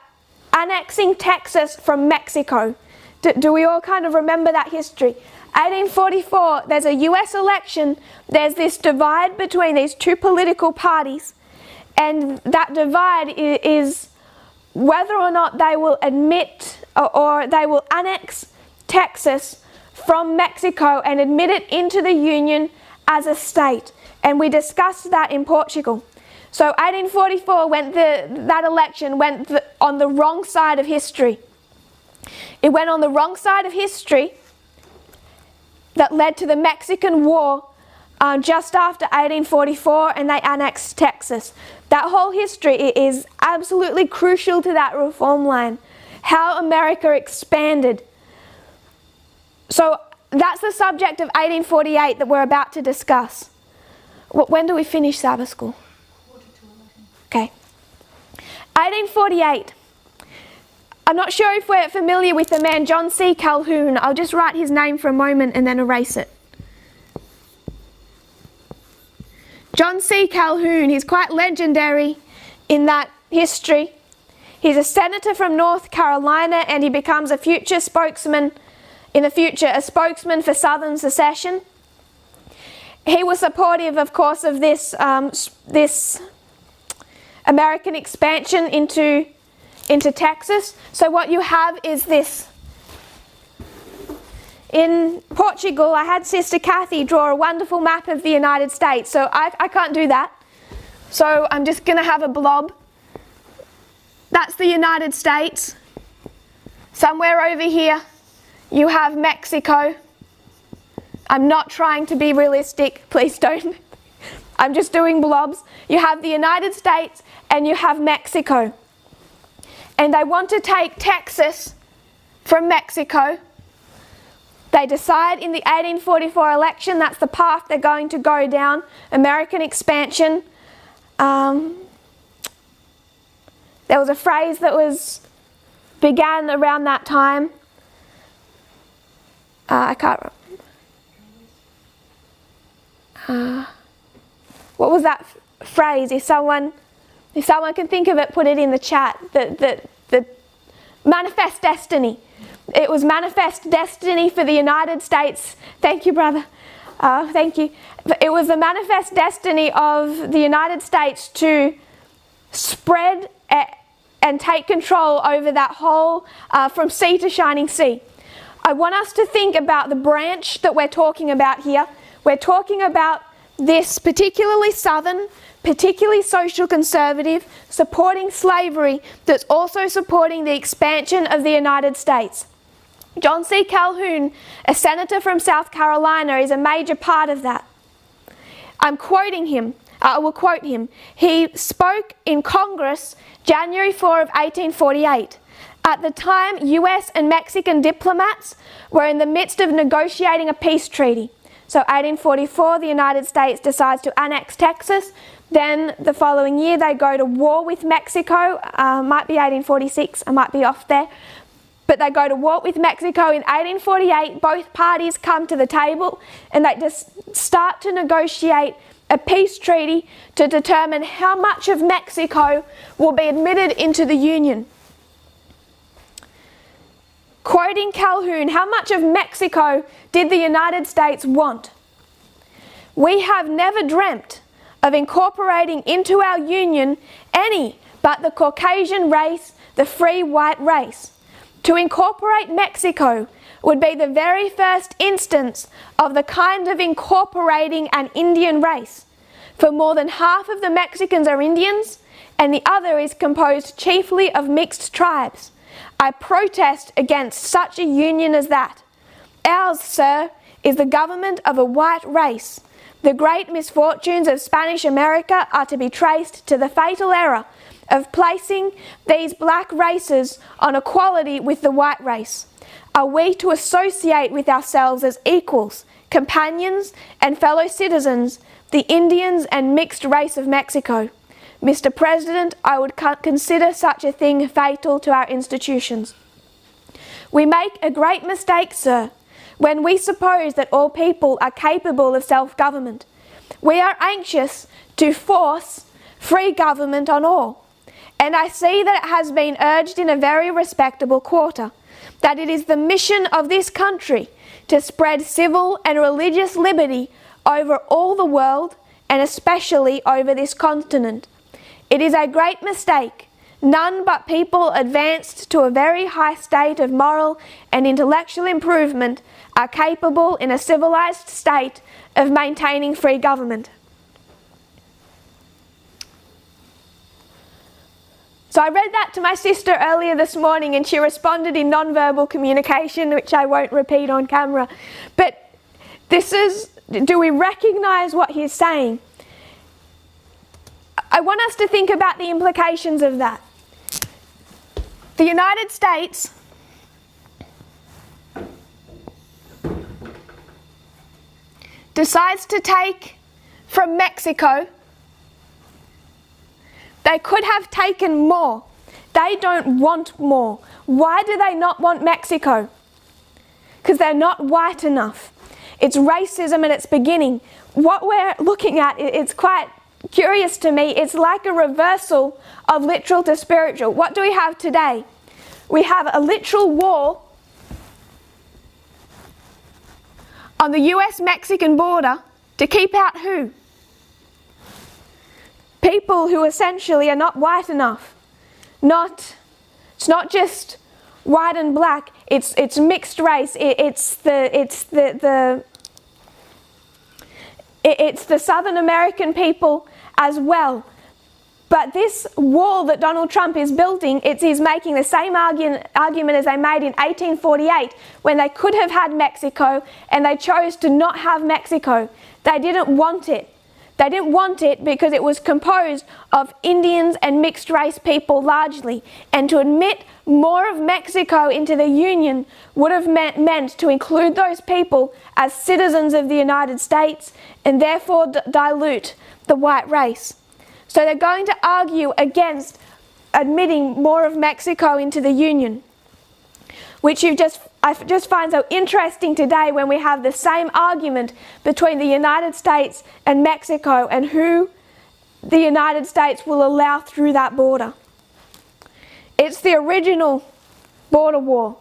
annexing Texas from Mexico. Do we all kind of remember that history? 1844, there's a US election, there's this divide between these two political parties, and that divide is whether or not they will admit or they will annex Texas from Mexico and admit it into the Union as a state. And we discussed that in Portugal. So 1844 that election went on the wrong side of history. It went on the wrong side of history that led to the Mexican War just after 1844, and they annexed Texas. That whole history is absolutely crucial to that reform line, how America expanded. So that's the subject of 1848 that we're about to discuss. When do we finish Sabbath school? Okay. 1848. I'm not sure if we're familiar with the man John C. Calhoun. I'll just write his name for a moment and then erase it. John C. Calhoun, he's quite legendary in that history. He's a senator from North Carolina, and he becomes a future spokesman, in the future, a spokesman for Southern secession. He was supportive, of course, of this American expansion into Texas. So what you have is this. In Portugal, I had Sister Kathy draw a wonderful map of the United States. So I can't do that. So I'm just going to have a blob. That's the United States. Somewhere over here, you have Mexico. I'm not trying to be realistic. Please don't. I'm just doing blobs. You have the United States and you have Mexico. And they want to take Texas from Mexico. They decide in the 1844 election that's the path they're going to go down, American expansion. There was a phrase that began around that time. I can't remember. What was that phrase? If someone can think of it, put it in the chat. The manifest destiny. It was manifest destiny for the United States. Thank you, brother. Thank you. It was the manifest destiny of the United States to spread and take control over that whole, from sea to shining sea. I want us to think about the branch that we're talking about here. We're talking about this particularly southern, particularly social conservative, supporting slavery that's also supporting the expansion of the United States. John C. Calhoun, a senator from South Carolina, is a major part of that. I'm quoting him. I will quote him. He spoke in Congress January 4 of 1848. At the time, US and Mexican diplomats were in the midst of negotiating a peace treaty. So 1844, the United States decides to annex Texas. Then the following year, they go to war with Mexico. Might be 1846, I might be off there. But they go to war with Mexico in 1848. Both parties come to the table and they just start to negotiate a peace treaty to determine how much of Mexico will be admitted into the Union. Quoting Calhoun, how much of Mexico did the United States want? We have never dreamt of incorporating into our union any but the Caucasian race, the free white race. To incorporate Mexico would be the very first instance of the kind of incorporating an Indian race. For more than half of the Mexicans are Indians, and the other is composed chiefly of mixed tribes. I protest against such a union as that. Ours, sir, is the government of a white race. The great misfortunes of Spanish America are to be traced to the fatal error of placing these black races on equality with the white race. Are we to associate with ourselves as equals, companions, and fellow citizens, the Indians and mixed race of Mexico? Mr. President, I would consider such a thing fatal to our institutions. We make a great mistake, sir, when we suppose that all people are capable of self-government. We are anxious to force free government on all. And I see that it has been urged in a very respectable quarter, that it is the mission of this country to spread civil and religious liberty over all the world, and especially over this continent. It is a great mistake. None but people advanced to a very high state of moral and intellectual improvement are capable in a civilized state of maintaining free government. So I read that to my sister earlier this morning and she responded in non-verbal communication, which I won't repeat on camera. But do we recognize what he's saying? I want us to think about the implications of that. The United States decides to take from Mexico. They could have taken more. They don't want more. Why do they not want Mexico? Because they're not white enough. It's racism at its beginning. What we're looking at, it's quite curious to me. It's like a reversal of literal to spiritual. What do we have today? We have a literal war on the US-Mexican border to keep out who? People who essentially are not white enough. It's not just white and black. It's mixed race. It's the Southern American people as well. But this wall that Donald Trump is building, he's making the same argument as they made in 1848 when they could have had Mexico and they chose to not have Mexico. They didn't want it. They didn't want it because it was composed of Indians and mixed race people largely. And to admit more of Mexico into the Union would have meant to include those people as citizens of the United States and therefore dilute the white race. So they're going to argue against admitting more of Mexico into the Union, which I just find so interesting today when we have the same argument between the United States and Mexico and who the United States will allow through that border. It's the original border war,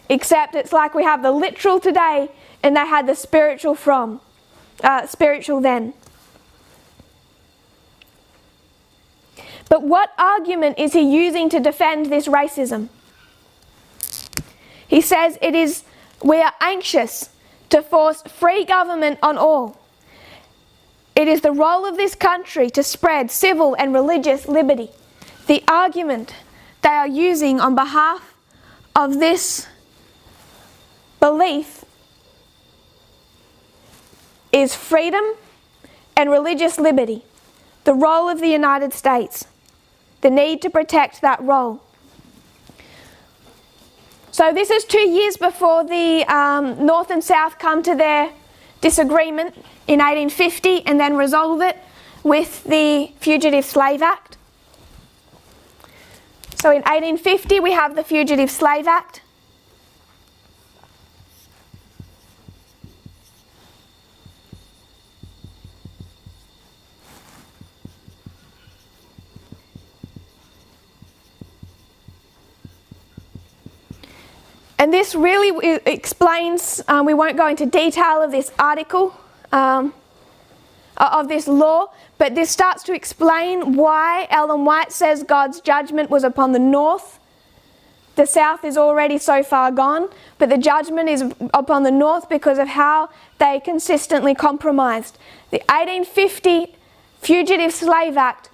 except it's like we have the literal today and they had the spiritual then. But what argument is he using to defend this racism? He says we are anxious to force free government on all. It is the role of this country to spread civil and religious liberty. The argument they are using on behalf of this belief is freedom and religious liberty, the role of the United States, the need to protect that role. So this is 2 years before the North and South come to their disagreement in 1850 and then resolve it with the Fugitive Slave Act. So in 1850 we have the Fugitive Slave Act. And this really explains, we won't go into detail of this article, of this law, but this starts to explain why Ellen White says God's judgment was upon the North. The South is already so far gone, but the judgment is upon the North because of how they consistently compromised. The 1850 Fugitive Slave Act,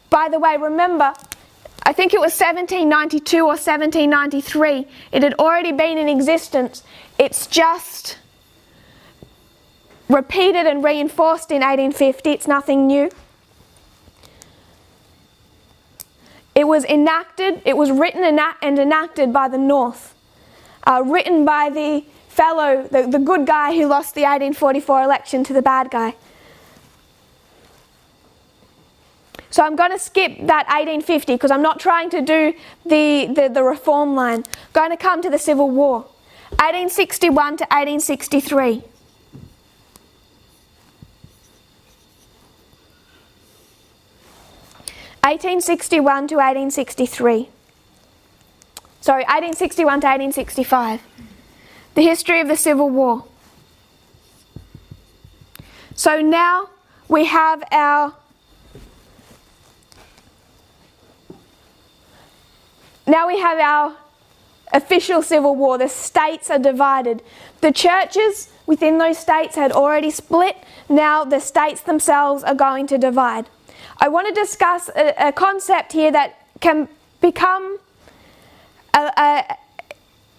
by the way, remember, I think it was 1792 or 1793. It had already been in existence. It's just repeated and reinforced in 1850. It's nothing new. It was enacted, it was written and enacted by the North. Written by the fellow, the good guy who lost the 1844 election to the bad guy. So I'm going to skip that 1850 because I'm not trying to do the reform line. I'm going to come to the Civil War, 1861 to 1863. (1861 to 1863). Sorry, 1861 to 1865. The history of the Civil War. So now we have our official civil war. The states are divided. The churches within those states had already split. Now the states themselves are going to divide. I want to discuss a concept here that can become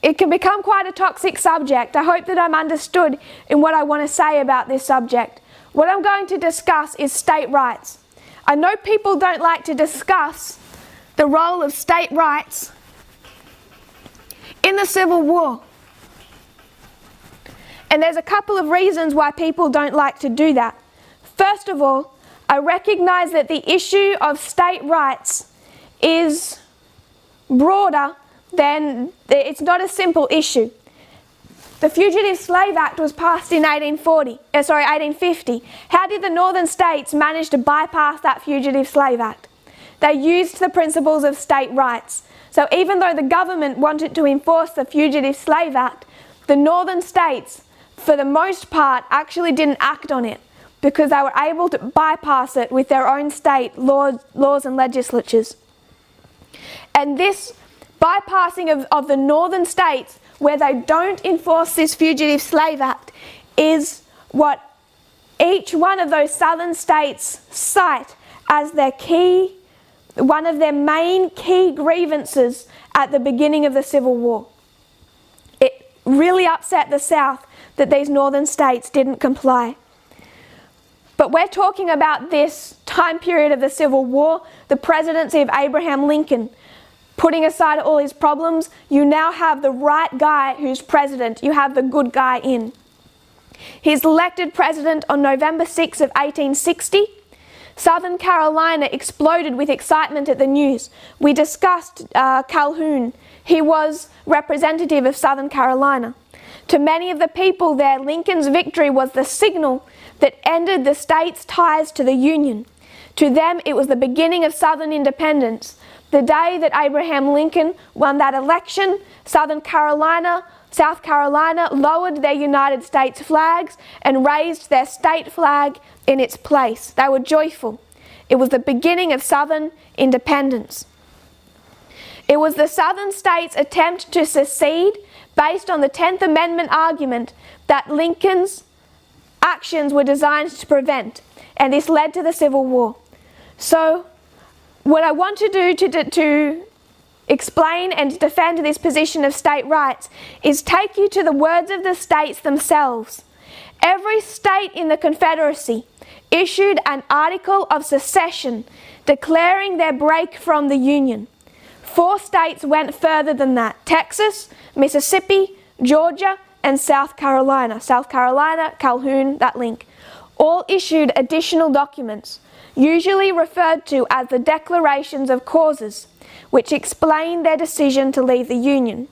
it can become quite a toxic subject. I hope that I'm understood in what I want to say about this subject. What I'm going to discuss is state rights. I know people don't like to discuss the role of state rights in the Civil War. And there's a couple of reasons why people don't like to do that. First of all, I recognise that the issue of state rights is broader than, it's not a simple issue. The Fugitive Slave Act was passed in 1850. How did the northern states manage to bypass that Fugitive Slave Act? They used the principles of state rights. So even though the government wanted to enforce the Fugitive Slave Act, the northern states, for the most part, actually didn't act on it because they were able to bypass it with their own state laws and legislatures. And this bypassing of the northern states, where they don't enforce this Fugitive Slave Act, is what each one of those southern states cite as their key, one of their main key grievances at the beginning of the Civil War. It really upset the South that these northern states didn't comply. But we're talking about this time period of the Civil War, the presidency of Abraham Lincoln. Putting aside all his problems, you now have the right guy who's president. You have the good guy in. He's elected president on November 6 of 1860. Southern Carolina exploded with excitement at the news. We discussed Calhoun. He was representative of Southern Carolina. To many of the people there, Lincoln's victory was the signal that ended the state's ties to the Union. To them, it was the beginning of Southern independence. The day that Abraham Lincoln won that election, South Carolina lowered their United States flags and raised their state flag in its place. They were joyful. It was the beginning of Southern independence. It was the Southern states' attempt to secede based on the 10th Amendment argument that Lincoln's actions were designed to prevent, and this led to the Civil War. So, what I want to do to explain and defend this position of state rights is take you to the words of the states themselves. Every state in the Confederacy issued an article of secession declaring their break from the Union. 4 states went further than that: Texas, Mississippi, Georgia, and South Carolina. South Carolina, Calhoun, that link. All issued additional documents, usually referred to as the Declarations of Causes, which explain their decision to leave the Union.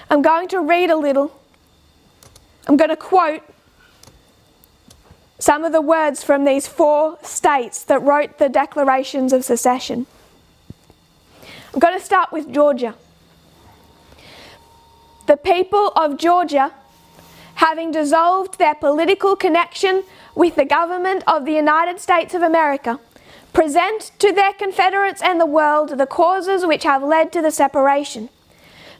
I'm going to read a little. I'm going to quote some of the words from these 4 states that wrote the Declarations of Secession. I'm going to start with Georgia. The people of Georgia, having dissolved their political connection with the government of the United States of America, present to their Confederates and the world the causes which have led to the separation.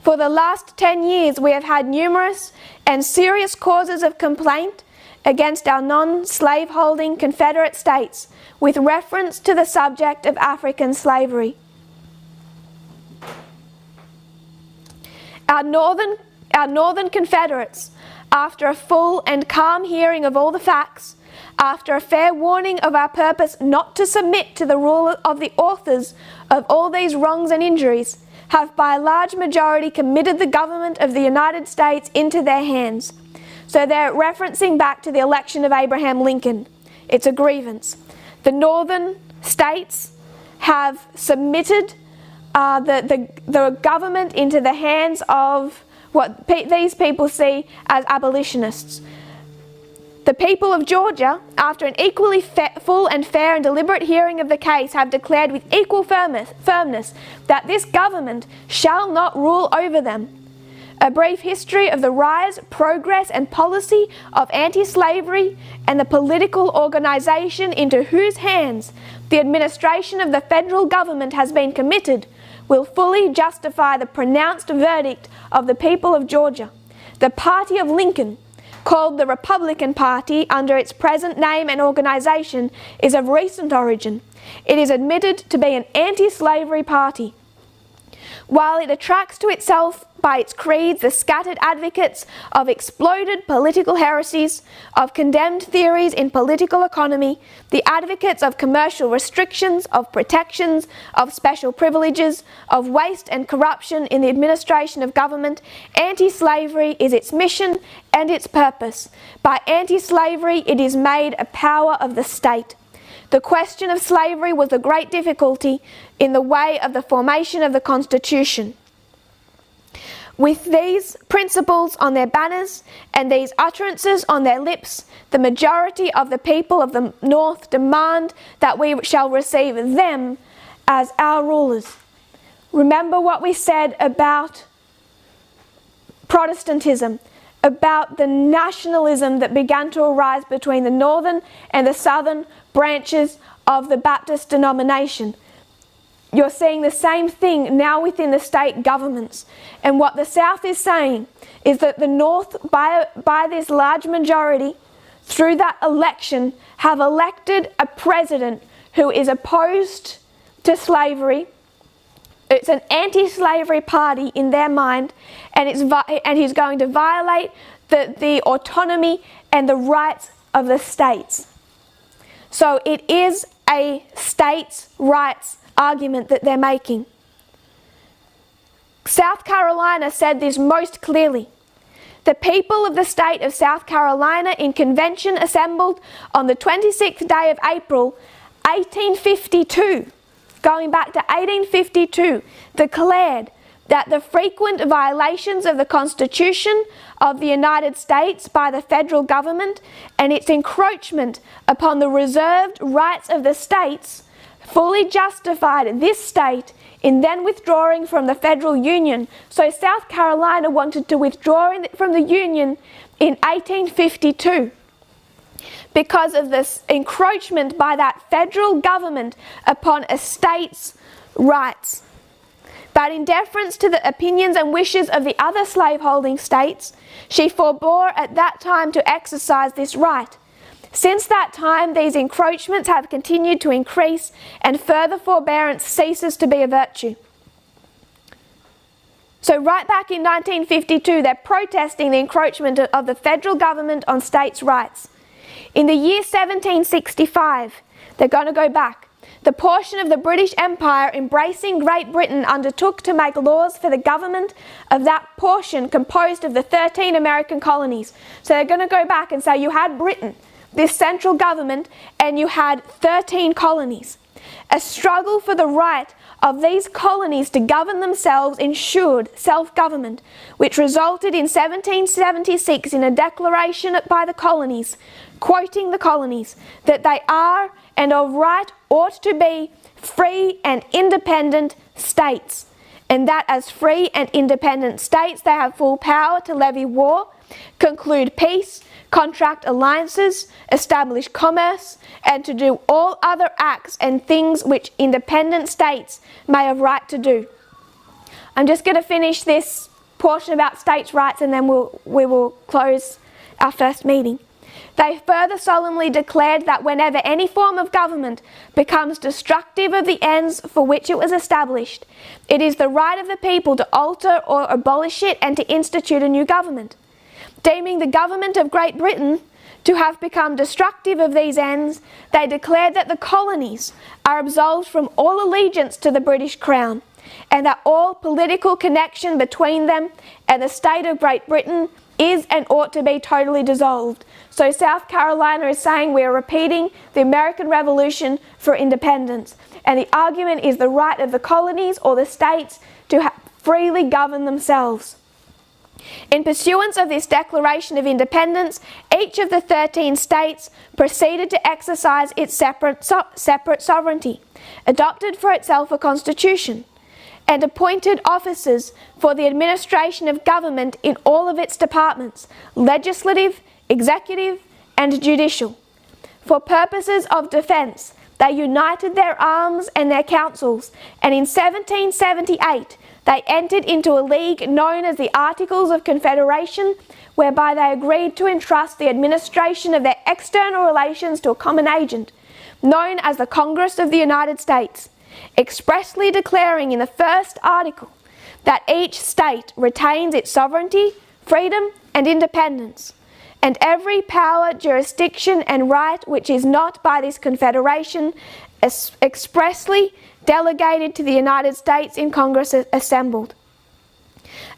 For the last 10 years we have had numerous and serious causes of complaint against our non-slaveholding Confederate states with reference to the subject of African slavery. Our northern Confederates, after a full and calm hearing of all the facts, after a fair warning of our purpose not to submit to the rule of the authors of all these wrongs and injuries, have by a large majority committed the government of the United States into their hands. So they're referencing back to the election of Abraham Lincoln. It's a grievance. The northern states have submitted the government into the hands of what these people see as abolitionists. The people of Georgia, after an equally full and fair and deliberate hearing of the case, have declared with equal firmness that this government shall not rule over them. A brief history of the rise, progress, and policy of anti-slavery and the political organization into whose hands the administration of the federal government has been committed will fully justify the pronounced verdict of the people of Georgia. The party of Lincoln, called the Republican Party under its present name and organization, is of recent origin. It is admitted to be an anti-slavery party. While it attracts to itself by its creeds the scattered advocates of exploded political heresies, of condemned theories in political economy, the advocates of commercial restrictions, of protections, of special privileges, of waste and corruption in the administration of government, anti-slavery is its mission and its purpose. By anti-slavery it is made a power of the state. The question of slavery was the great difficulty in the way of the formation of the Constitution. With these principles on their banners and these utterances on their lips, the majority of the people of the North demand that we shall receive them as our rulers. Remember what we said about Protestantism, about the nationalism that began to arise between the northern and the southern branches of the Baptist denomination. You're seeing the same thing now within the state governments. And what the South is saying is that the North, by this large majority, through that election, have elected a president who is opposed to slavery. It's an anti-slavery party in their mind, and he's going to violate the autonomy and the rights of the states. So it is a states' rights argument that they're making. South Carolina said this most clearly. The people of the state of South Carolina in convention assembled on the 26th day of April 1852, going back to 1852, declared that the frequent violations of the Constitution of the United States by the federal government and its encroachment upon the reserved rights of the states fully justified this state in then withdrawing from the federal union. So South Carolina wanted to withdraw from the union in 1852 because of this encroachment by that federal government upon a state's rights. But in deference to the opinions and wishes of the other slaveholding states, she forbore at that time to exercise this right. Since that time, these encroachments have continued to increase, and further forbearance ceases to be a virtue. So right back in 1952, they're protesting the encroachment of the federal government on states' rights. In the year 1765, they're going to go back. The portion of the British Empire embracing Great Britain undertook to make laws for the government of that portion composed of the 13 American colonies. So they're going to go back and say you had Britain, this central government, and you had 13 colonies. A struggle for the right of these colonies to govern themselves ensured self-government, which resulted in 1776 in a declaration by the colonies, quoting the colonies, that they are and of right ought to be free and independent states, and that as free and independent states they have full power to levy war, conclude peace, contract alliances, establish commerce, and to do all other acts and things which independent states may have right to do. I'm just going to finish this portion about states' rights and then we will close our first meeting. They further solemnly declared that whenever any form of government becomes destructive of the ends for which it was established, it is the right of the people to alter or abolish it and to institute a new government. Deeming the government of Great Britain to have become destructive of these ends, they declared that the colonies are absolved from all allegiance to the British Crown, and that all political connection between them and the state of Great Britain is and ought to be totally dissolved. So South Carolina is saying we are repeating the American Revolution for independence, and the argument is the right of the colonies or the states to freely govern themselves. In pursuance of this Declaration of Independence, each of the 13 states proceeded to exercise its separate sovereignty, adopted for itself a constitution, and appointed officers for the administration of government in all of its departments, legislative, executive, and judicial. For purposes of defence, they united their arms and their councils, and in 1778 they entered into a league known as the Articles of Confederation, whereby they agreed to entrust the administration of their external relations to a common agent, known as the Congress of the United States, expressly declaring in the first article that each state retains its sovereignty, freedom, and independence, and every power, jurisdiction, and right which is not by this confederation expressly delegated to the United States in Congress assembled.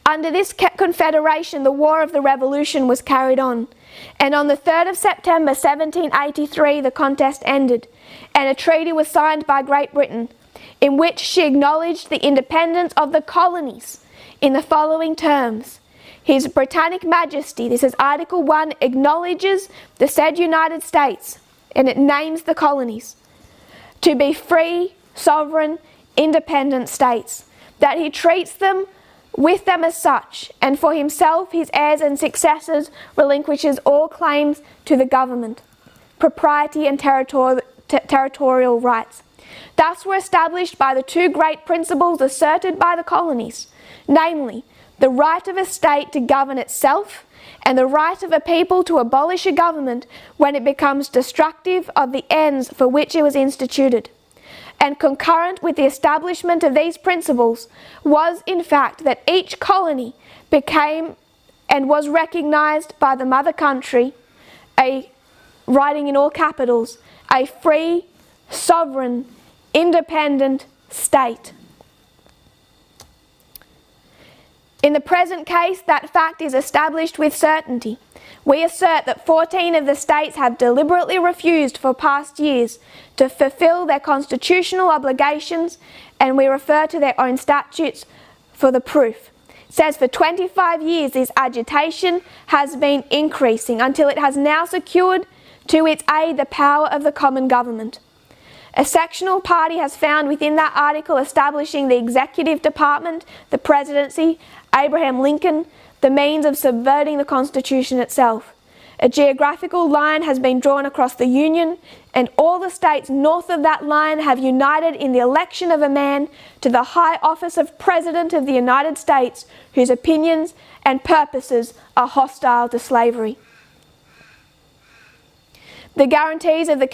Under this confederation, the War of the Revolution was carried on, and on the 3rd of September 1783 the contest ended, and a treaty was signed by Great Britain, in which she acknowledged the independence of the colonies in the following terms. His Britannic Majesty, this is Article 1, acknowledges the said United States, and it names the colonies, to be free, sovereign, independent states, that he treats them with them as such, and for himself, his heirs and successors relinquishes all claims to the government, propriety and territorial rights. Thus were established by the two great principles asserted by the colonies, namely, the right of a state to govern itself and the right of a people to abolish a government when it becomes destructive of the ends for which it was instituted. And concurrent with the establishment of these principles was, in fact, that each colony became and was recognized by the mother country, writing in all capitals, a free, sovereign, independent state. In the present case, that fact is established with certainty. We assert that 14 of the states have deliberately refused for past years to fulfill their constitutional obligations, and we refer to their own statutes for the proof. It says for 25 years this agitation has been increasing until it has now secured to its aid the power of the common government. A sectional party has found within that article establishing the executive department, the presidency, Abraham Lincoln, the means of subverting the Constitution itself. A geographical line has been drawn across the Union, and all the states north of that line have united in the election of a man to the high office of President of the United States whose opinions and purposes are hostile to slavery. The guarantees of the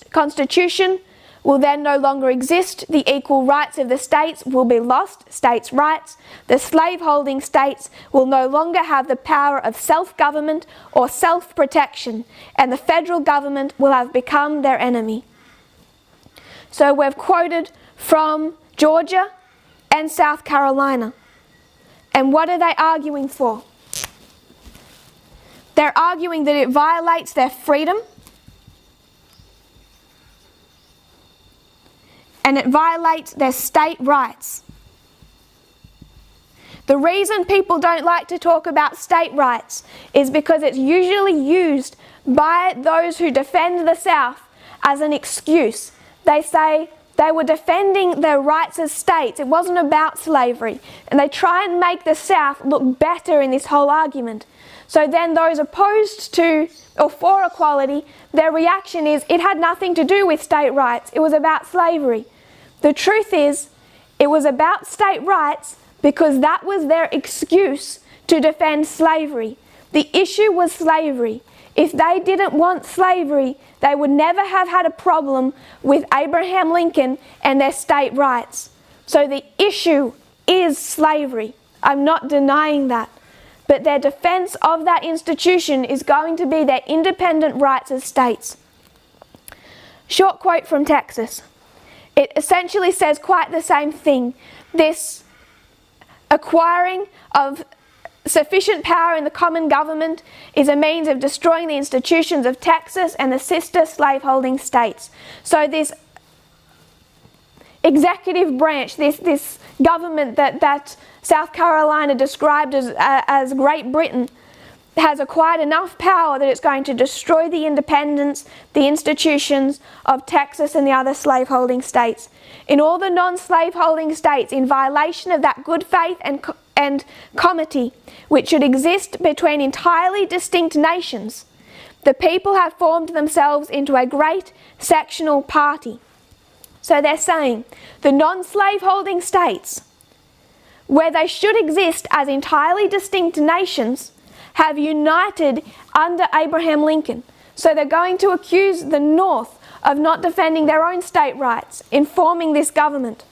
Constitution will then no longer exist. The equal rights of the states will be lost, states' rights. The slaveholding states will no longer have the power of self-government or self-protection, and the federal government will have become their enemy. So we've quoted from Georgia and South Carolina. And what are they arguing for? They're arguing that it violates their freedom, and it violates their state rights. The reason people don't like to talk about state rights is because it's usually used by those who defend the South as an excuse. They say they were defending their rights as states. It wasn't about slavery. And they try and make the South look better in this whole argument. So then those opposed to or for equality, their reaction is it had nothing to do with state rights. It was about slavery. The truth is, it was about state rights because that was their excuse to defend slavery. The issue was slavery. If they didn't want slavery, they would never have had a problem with Abraham Lincoln and their state rights. So the issue is slavery. I'm not denying that. But their defense of that institution is going to be their independent rights as states. Short quote from Texas. It essentially says quite the same thing. This acquiring of sufficient power in the common government is a means of destroying the institutions of Texas and the sister slaveholding states. So this executive branch, this government that South Carolina described as Great Britain, has acquired enough power that it's going to destroy the independence, the institutions of Texas and the other slaveholding states. In all the non-slaveholding states, in violation of that good faith and comity which should exist between entirely distinct nations, the people have formed themselves into a great sectional party. So they're saying the non-slaveholding states, where they should exist as entirely distinct nations, have united under Abraham Lincoln. So they're going to accuse the North of not defending their own state rights in forming this government.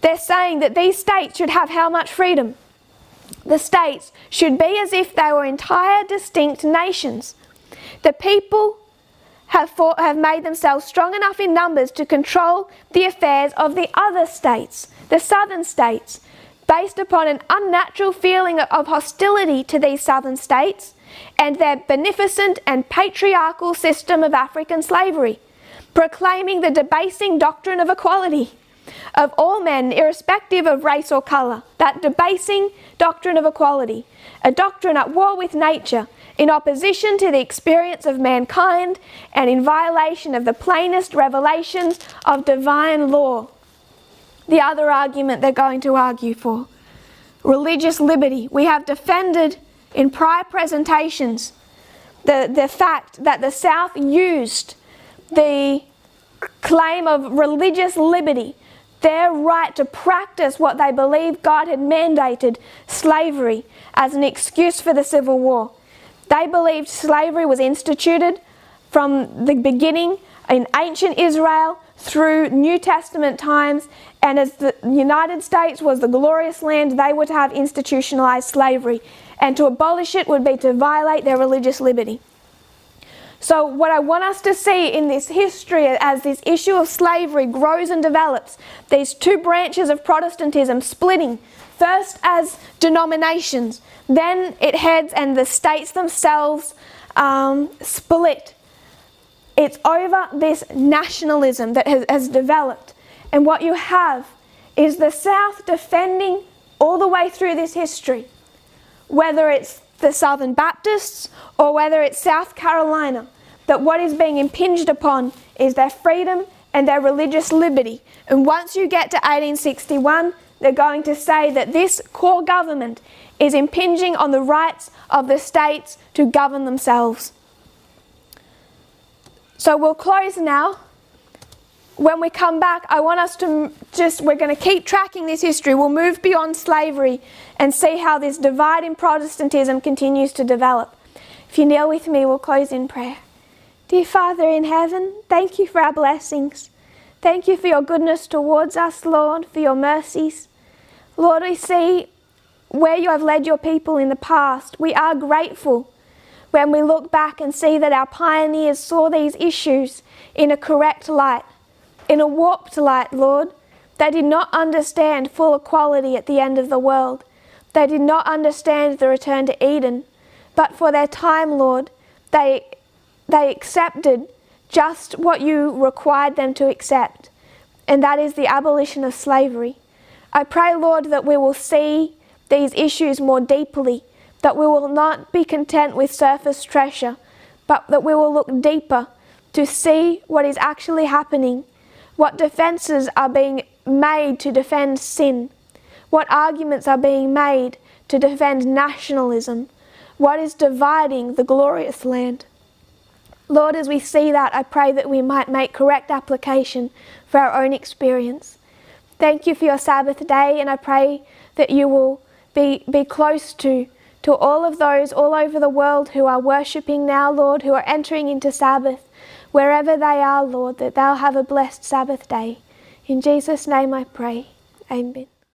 They're saying that these states should have how much freedom? The states should be as if they were entire distinct nations. The people have made themselves strong enough in numbers to control the affairs of the other states, the southern states, based upon an unnatural feeling of hostility to these southern states and their beneficent and patriarchal system of African slavery, proclaiming the debasing doctrine of equality of all men, irrespective of race or colour. That debasing doctrine of equality, a doctrine at war with nature, in opposition to the experience of mankind and in violation of the plainest revelations of divine law. The other argument they're going to argue for, religious liberty. We have defended in prior presentations the fact that the South used the claim of religious liberty, their right to practice what they believed God had mandated, slavery, as an excuse for the Civil War. They believed slavery was instituted from the beginning in ancient Israel through New Testament times, and as the United States was the glorious land, they would have institutionalized slavery, and to abolish it would be to violate their religious liberty. So what I want us to see in this history, as this issue of slavery grows and develops, these two branches of Protestantism splitting, first as denominations, then it heads and the states themselves split. It's over this nationalism that has developed. And what you have is the South defending all the way through this history, whether it's the Southern Baptists or whether it's South Carolina, that what is being impinged upon is their freedom and their religious liberty. And once you get to 1861, They're going to say that this core government is impinging on the rights of the states to govern themselves. So we'll close now. When we come back, I want us to we're going to keep tracking this history. We'll move beyond slavery and see how this divide in Protestantism continues to develop. If you kneel with me, we'll close in prayer. Dear Father in heaven, thank you for our blessings. Thank you for your goodness towards us, Lord, for your mercies. Lord, we see where you have led your people in the past. We are grateful when we look back and see that our pioneers saw these issues in a correct light, in a warped light, Lord. They did not understand full equality at the end of the world. They did not understand the return to Eden. But for their time, Lord, they accepted just what you required them to accept, and that is the abolition of slavery. I pray, Lord, that we will see these issues more deeply, that we will not be content with surface treasure, but that we will look deeper to see what is actually happening, what defences are being made to defend sin, what arguments are being made to defend nationalism, what is dividing the glorious land. Lord, as we see that, I pray that we might make correct application for our own experience. Thank you for your Sabbath day, and I pray that you will be close to all of those all over the world who are worshipping now, Lord, who are entering into Sabbath, wherever they are, Lord, that they'll have a blessed Sabbath day. In Jesus' name I pray. Amen.